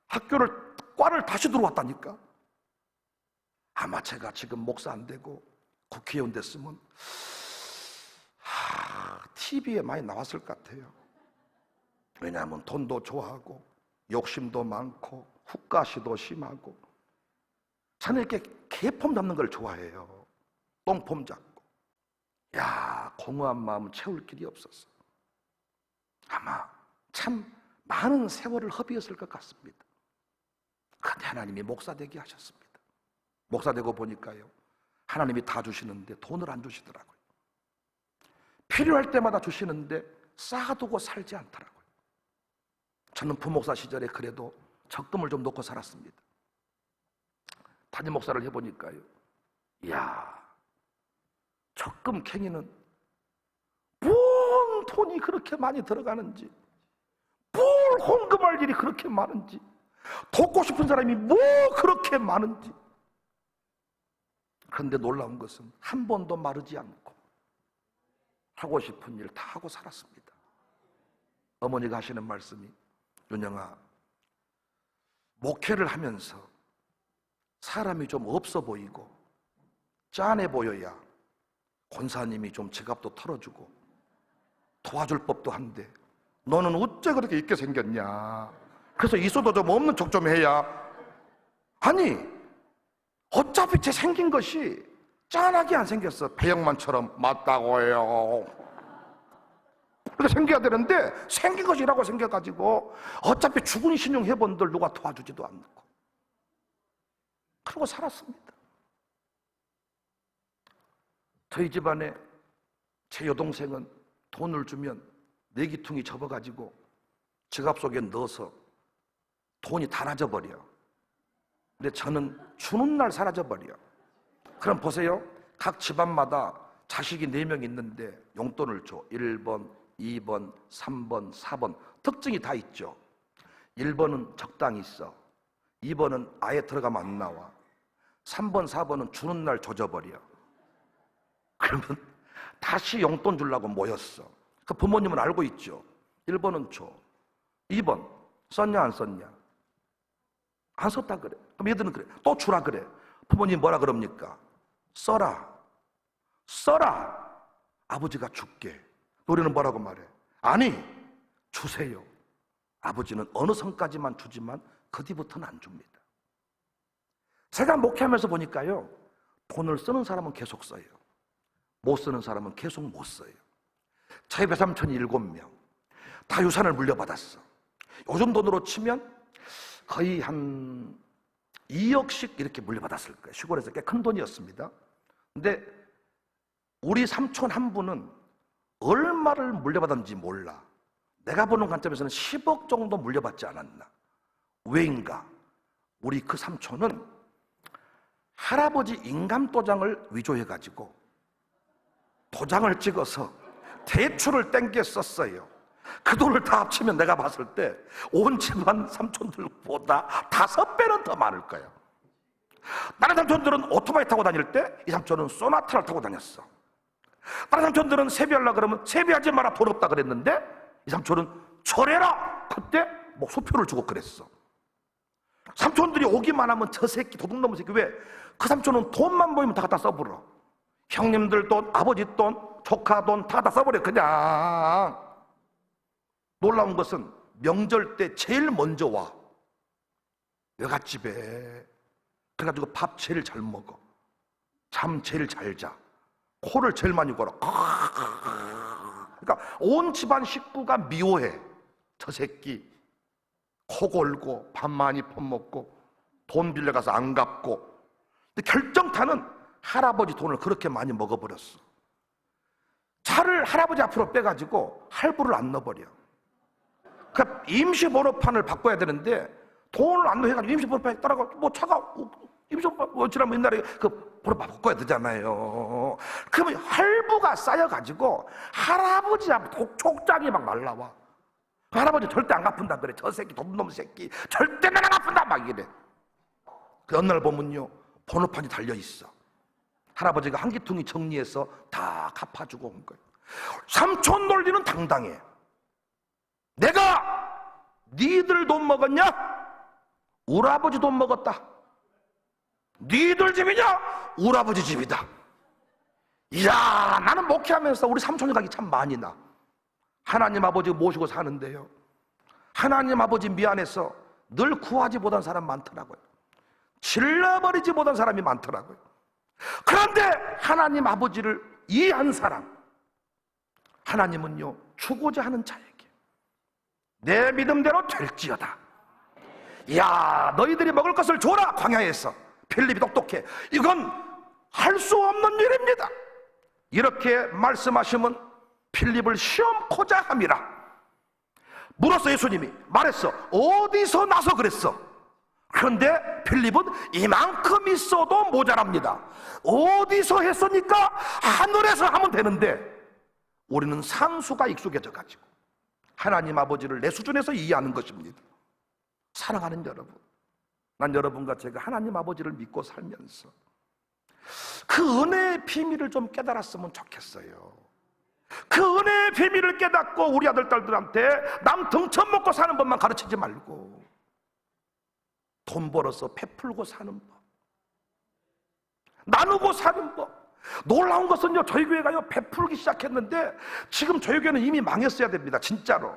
학교를 과를 다시 들어왔다니까. 아마 제가 지금 목사 안 되고 국회의원 됐으면 TV에 많이 나왔을 것 같아요. 왜냐하면 돈도 좋아하고 욕심도 많고 훅가시도 심하고. 저는 이렇게 개폼 잡는 걸 좋아해요. 똥폼 잡고. 야, 공허한 마음은 채울 길이 없었어. 아마 참 많은 세월을 허비했을 것 같습니다. 그런데 하나님이 목사 되게 하셨습니다. 목사 되고 보니까요 하나님이 다 주시는데 돈을 안 주시더라고요. 필요할 때마다 주시는데 쌓아두고 살지 않더라고요. 저는 부목사 시절에 그래도 적금을 좀 놓고 살았습니다. 담임 목사를 해보니까요 이야, 적금 캥이는 뭔 돈이 그렇게 많이 들어가는지, 뭘 헌금할 일이 그렇게 많은지, 돕고 싶은 사람이 뭐 그렇게 많은지. 그런데 놀라운 것은 한 번도 마르지 않고 하고 싶은 일 다 하고 살았습니다. 어머니가 하시는 말씀이, 윤영아, 목회를 하면서 사람이 좀 없어 보이고 짠해 보여야 권사님이 좀 지갑도 털어주고 도와줄 법도 한데 너는 어째 그렇게 있게 생겼냐. 그래서 있어도 좀 없는 척 좀 해야. 아니 어차피 제 생긴 것이 짠하게 안 생겼어. 배영만처럼. 맞다고요. 그렇게 생겨야 되는데 생긴 것이라고 생겨가지고 어차피 죽은 신용 해본들 누가 도와주지도 않고 그러고 살았습니다. 저희 집안에 제 여동생은 돈을 주면 내기퉁이 접어가지고 지갑 속에 넣어서 돈이 사라져버려. 근데 저는 주는 날 사라져버려. 그럼 보세요. 각 집안마다 자식이 4명 있는데 용돈을 줘. 1번, 2번, 3번, 4번 특징이 다 있죠. 1번은 적당히 있어. 2번은 아예 들어가면 안 나와. 3번, 4번은 주는 날 조져버려. 그러면 다시 용돈 주려고 모였어. 그 부모님은 알고 있죠. 1번은 줘. 2번 썼냐 안 썼냐? 안 썼다 그래. 그럼 얘들은 그래. 또 주라 그래. 부모님 뭐라 그럽니까? 써라. 써라. 아버지가 줄게. 우리는 뭐라고 말해? 아니, 주세요. 아버지는 어느 선까지만 주지만 그 뒤부터는 안 줍니다. 제가 목회하면서 보니까요, 돈을 쓰는 사람은 계속 써요. 못 쓰는 사람은 계속 못 써요. 저희 외삼촌이 7명 다 유산을 물려받았어. 요즘 돈으로 치면 거의 한 2억씩 이렇게 물려받았을 거예요. 시골에서 꽤 큰 돈이었습니다. 근데 우리 삼촌 한 분은 얼마를 물려받았는지 몰라. 내가 보는 관점에서는 10억 정도 물려받지 않았나. 왜인가? 우리 그 삼촌은 할아버지 인감도장을 위조해가지고 도장을 찍어서 대출을 땡겨 썼어요. 그 돈을 다 합치면 내가 봤을 때 온 집안 삼촌들보다 5배는 더 많을 거예요. 다른 삼촌들은 오토바이 타고 다닐 때 이 삼촌은 소나타를 타고 다녔어. 다른 삼촌들은 세배하려고 그러면 세배하지 마라, 돈 없다 그랬는데 이 삼촌은 절해라, 그때 뭐 수표를 주고 그랬어. 삼촌들이 오기만 하면 저 새끼 도둑놈의 새끼, 왜? 그 삼촌은 돈만 보이면 다 갖다 써버려. 형님들 돈, 아버지 돈, 조카 돈 다 갖다 써버려 그냥. 놀라운 것은 명절 때 제일 먼저 와, 외갓집에. 그래가지고 밥 제일 잘 먹어, 잠 제일 잘 자, 코를 제일 많이 걸어. 그러니까 온 집안 식구가 미워해. 저 새끼 코 골고 밥 많이 퍼먹고 돈 빌려가서 안 갚고. 근데 결정타는 할아버지 돈을 그렇게 많이 먹어버렸어. 차를 할아버지 앞으로 빼가지고 할부를 안 넣어버려. 그러니까 임시번호판을 바꿔야 되는데 돈을 안 넣어가지고 임시번호판에 따라가 뭐 차가 임시번호판 뭐 지나면 옛날에 그 번호판 바꿔야 되잖아요. 그러면 할부가 쌓여가지고 할아버지 앞에 촉장이 막 날라와. 할아버지 절대 안 갚는다 그래. 저 새끼 돈놈 새끼 절대 안 갚는다 막 이래. 그 어느 날 보면요, 번호판이 달려있어. 할아버지가 한 기퉁이 정리해서 다 갚아주고 온 거예요. 삼촌 논리는 당당해. 내가 니들 돈 먹었냐? 우리 아버지 돈 먹었다. 니들 집이냐? 우리 아버지 집이다. 이야, 나는 목회하면서 우리 삼촌이 가기 참 많이 나. 하나님 아버지 모시고 사는데요, 하나님 아버지 미안해서 늘 구하지 못한 사람 많더라고요. 질러버리지 못한 사람이 많더라고요. 그런데 하나님 아버지를 이해한 사람, 하나님은요, 주고자 하는 자에게 내 믿음대로 될지어다. 이야, 너희들이 먹을 것을 줘라. 광야에서 필립이 똑똑해. 이건 할 수 없는 일입니다. 이렇게 말씀하시면 필립을 시험코자 함이라. 물었어. 예수님이 말했어. 어디서 나서 그랬어? 그런데 필립은 이만큼 있어도 모자랍니다. 어디서 했으니까 하늘에서 하면 되는데, 우리는 상수가 익숙해져 가지고 하나님 아버지를 내 수준에서 이해하는 것입니다. 사랑하는 여러분, 난 여러분과 제가 하나님 아버지를 믿고 살면서 그 은혜의 비밀을 좀 깨달았으면 좋겠어요. 그 은혜의 비밀을 깨닫고 우리 아들, 딸들한테 남 등쳐 먹고 사는 법만 가르치지 말고 돈 벌어서 베풀고 사는 법, 나누고 사는 법. 놀라운 것은요, 저희 교회가요 베풀기 시작했는데 지금 저희 교회는 이미 망했어야 됩니다. 진짜로.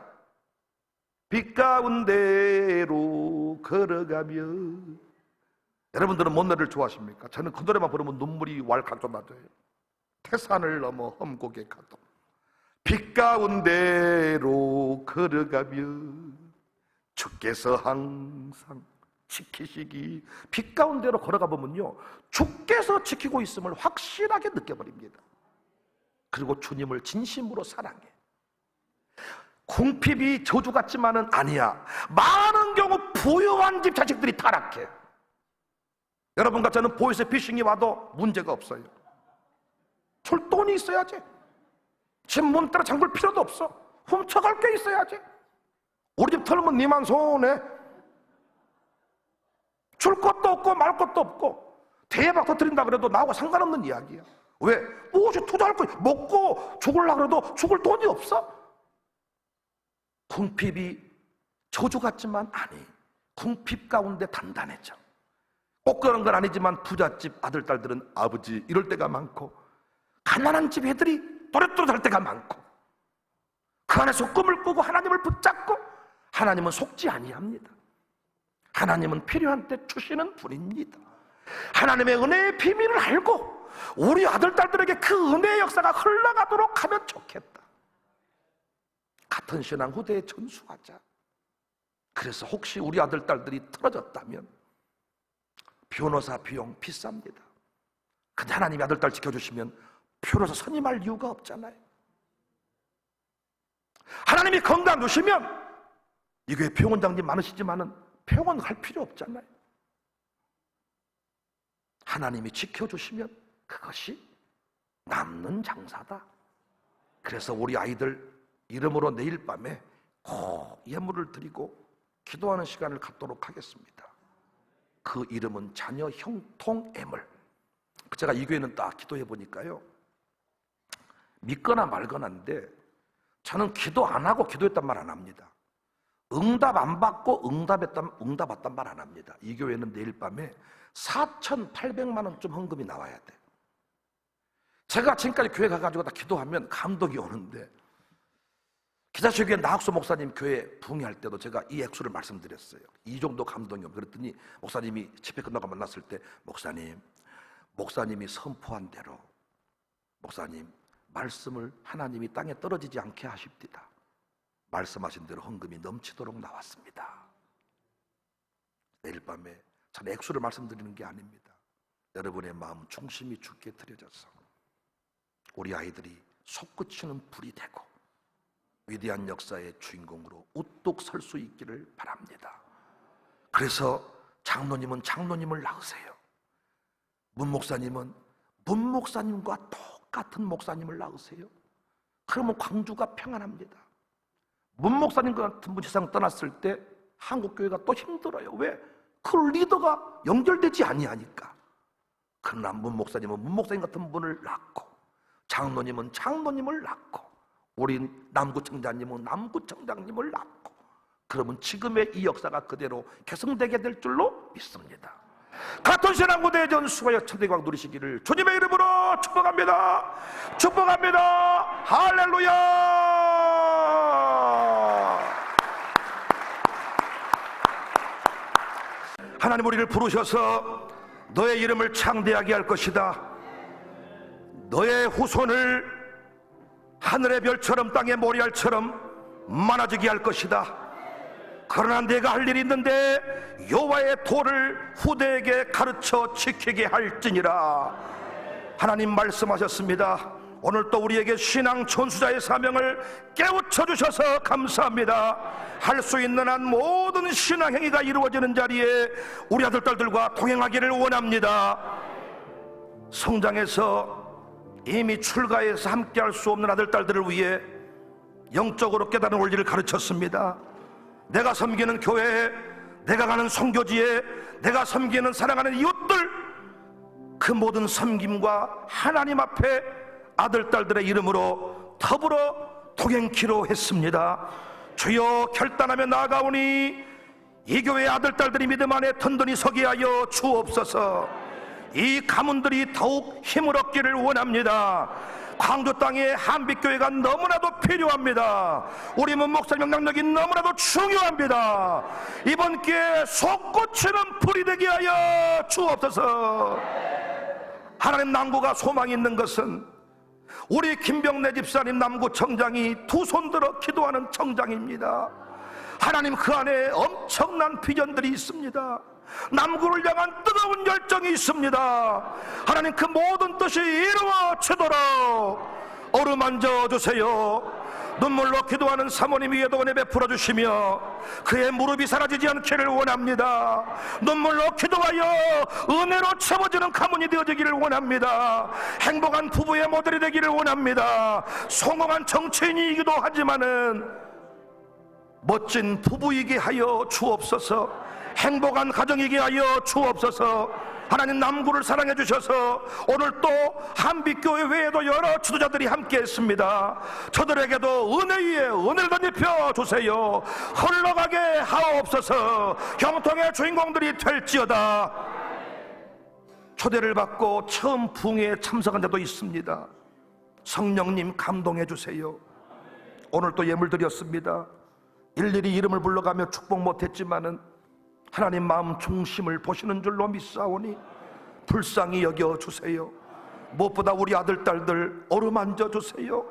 빛 가운데로 걸어가며. 여러분들은 뭔 노래를 좋아하십니까? 저는 그 노래만 부르면 눈물이 왈칵 쏟아져요. 태산을 넘어 험곡에 가도 빛 가운데로 걸어가며 주께서 항상 지키시기. 빛 가운데로 걸어가 보면요, 주께서 지키고 있음을 확실하게 느껴버립니다. 그리고 주님을 진심으로 사랑해. 궁핍이 저주 같지만은 아니야. 많은 경우 부유한 집 자식들이 타락해. 여러분과 저는 보이스 피싱이 와도 문제가 없어요. 줄 돈이 있어야지. 집 문 따라 잠글 필요도 없어. 훔쳐갈 게 있어야지. 우리 집 털면 니만 손해. 줄 것도 없고 말 것도 없고 대박 터뜨린다 그래도 나하고 상관없는 이야기야. 왜? 무엇이 투자할 거, 먹고 죽으려고 그래도 죽을 돈이 없어. 궁핍이 저주 같지만 아니, 궁핍 가운데 단단해져. 꼭 그런 건 아니지만 부잣집 아들, 딸들은 아버지 이럴 때가 많고, 가난한 집 애들이 또렷또렷할 때가 많고, 그 안에서 꿈을 꾸고 하나님을 붙잡고 하나님은 속지 아니합니다. 하나님은 필요한 때 주시는 분입니다. 하나님의 은혜의 비밀을 알고 우리 아들, 딸들에게 그 은혜의 역사가 흘러가도록 하면 좋겠다. 같은 신앙 후대에 전수하자. 그래서 혹시 우리 아들, 딸들이 틀어졌다면 변호사 비용 비쌉니다. 근데 하나님이 아들, 딸 지켜주시면 변호사 선임할 이유가 없잖아요. 하나님이 건강 주시면 이 교회 병원장님 많으시지만은 병원 갈 필요 없잖아요. 하나님이 지켜주시면 그것이 남는 장사다. 그래서 우리 아이들 이름으로 내일 밤에 꼭 예물을 드리고 기도하는 시간을 갖도록 하겠습니다. 그 이름은 자녀 형통애물. 제가 이 교회는 딱 기도해 보니까요, 믿거나 말거나인데 저는 기도 안 하고 기도했단 말 안 합니다. 응답 안 받고 응답 왔단 말 안 합니다. 이 교회는 내일 밤에 4,800만 원쯤 헌금이 나와야 돼. 제가 지금까지 교회 가가지고 다 기도하면 감동이 오는데, 기자실교회 나학수 목사님 교회 부흥할 때도 제가 이 액수를 말씀드렸어요. 이 정도 감동이 오면. 그랬더니 목사님이 집회 끝나고 만났을 때, 목사님이 선포한 대로 목사님 말씀을 하나님이 땅에 떨어지지 않게 하십니다. 말씀하신 대로 헌금이 넘치도록 나왔습니다. 내일 밤에 참 액수를 말씀드리는 게 아닙니다. 여러분의 마음 중심이 주께 드려져서 우리 아이들이 솟구치는 불이 되고 위대한 역사의 주인공으로 우뚝 설 수 있기를 바랍니다. 그래서 장로님은 장로님을 낳으세요. 문 목사님은 문 목사님과 똑같은 목사님을 낳으세요. 그러면 광주가 평안합니다. 문 목사님 같은 분 세상 떠났을 때 한국교회가 또 힘들어요. 왜? 그 리더가 연결되지 아니하니까. 그러나 문 목사님은 문 목사님 같은 분을 낳고, 장로님은 장로님을 낳고, 우리 남구청장님은 남구청장님을 낳고, 그러면 지금의 이 역사가 그대로 계승되게 될 줄로 믿습니다. 같은 신앙구대의 전수와 천대광 누리시기를 주님의 이름으로 축복합니다. 축복합니다. 할렐루야. 하나님 우리를 부르셔서 너의 이름을 창대하게 할 것이다. 너의 후손을 하늘의 별처럼 땅의 모래알처럼 많아지게 할 것이다. 그러나 내가 할 일이 있는데 여호와의 도를 후대에게 가르쳐 지키게 할지니라. 하나님 말씀하셨습니다. 오늘 또 우리에게 신앙 전수자의 사명을 깨우쳐 주셔서 감사합니다. 할 수 있는 한 모든 신앙 행위가 이루어지는 자리에 우리 아들 딸들과 동행하기를 원합니다. 성장해서 이미 출가해서 함께할 수 없는 아들 딸들을 위해 영적으로 깨달은 원리를 가르쳤습니다. 내가 섬기는 교회에, 내가 가는 선교지에, 내가 섬기는 사랑하는 이웃들, 그 모든 섬김과 하나님 앞에 아들 딸들의 이름으로 더불어 동행키로 했습니다. 주여, 결단하며 나아가오니 이 교회의 아들 딸들이 믿음 안에 든든히 서게 하여 주옵소서. 이 가문들이 더욱 힘을 얻기를 원합니다. 광주 땅에 한빛교회가 너무나도 필요합니다. 우리 문 목사님 영향력이 너무나도 중요합니다. 이번 기회에 솟구치는 불이 되게 하여 주옵소서. 하나님, 남구가 소망이 있는 것은 우리 김병래 집사님 남구청장이 두 손 들어 기도하는 청장입니다. 하나님, 그 안에 엄청난 비전들이 있습니다. 남구를 향한 뜨거운 열정이 있습니다. 하나님, 그 모든 뜻이 이루어지도록 어루만져 주세요. 눈물로 기도하는 사모님 위에도 은혜 베풀어 주시며 그의 무릎이 사라지지 않기를 원합니다. 눈물로 기도하여 은혜로 채워지는 가문이 되어지기를 원합니다. 행복한 부부의 모델이 되기를 원합니다. 성공한 정치인이기도 하지만은 멋진 부부이게 하여 주옵소서. 행복한 가정이게 하여 주옵소서. 하나님, 남구를 사랑해 주셔서 오늘 또 한빛교회 외에도 여러 지도자들이 함께 했습니다. 저들에게도 은혜 위에 은혜를 덧입혀 주세요. 흘러가게 하옵소서. 형통의 주인공들이 될지어다. 초대를 받고 처음 부흥회에 참석한 자도 있습니다. 성령님 감동해 주세요. 오늘 또 예물 드렸습니다. 일일이 이름을 불러가며 축복 못했지만은 하나님 마음 중심을 보시는 줄로 믿사오니 불쌍히 여겨주세요. 무엇보다 우리 아들 딸들 어루만져 주세요.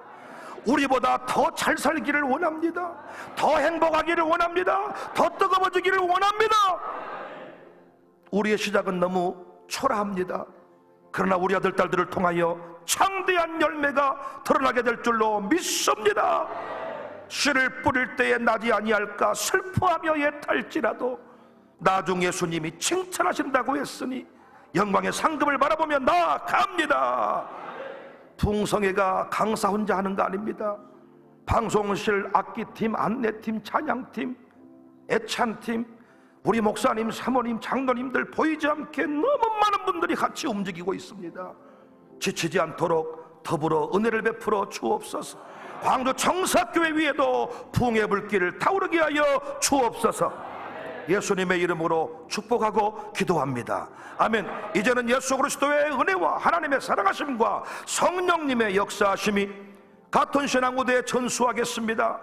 우리보다 더 잘 살기를 원합니다. 더 행복하기를 원합니다. 더 뜨거워지기를 원합니다. 우리의 시작은 너무 초라합니다. 그러나 우리 아들 딸들을 통하여 창대한 열매가 드러나게 될 줄로 믿습니다. 씨를 뿌릴 때에 나지 아니할까 슬퍼하며 애탈지라도 나중 예수님이 칭찬하신다고 했으니 영광의 상급을 바라보며 나아갑니다. 풍성회가 강사 혼자 하는 거 아닙니다. 방송실 악기팀, 안내팀, 찬양팀, 애찬팀, 우리 목사님, 사모님, 장로님들 보이지 않게 너무 많은 분들이 같이 움직이고 있습니다. 지치지 않도록 더불어 은혜를 베풀어 주옵소서. 광주 청사교회 위에도 부흥의 불길을 타오르게 하여 주옵소서. 예수님의 이름으로 축복하고 기도합니다. 아멘. 이제는 예수 그리스도의 은혜와 하나님의 사랑하심과 성령님의 역사하심이 같은 신앙 무대에 전수하겠습니다.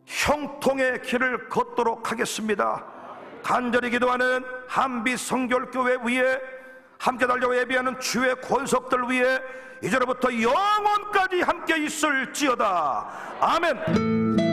형통의 길을 걷도록 하겠습니다. 간절히 기도하는 한빛 성결교회 위에 함께 달려 예배하는 주의 권속들 위에 이제로부터 영원까지 함께 있을지어다. 아멘.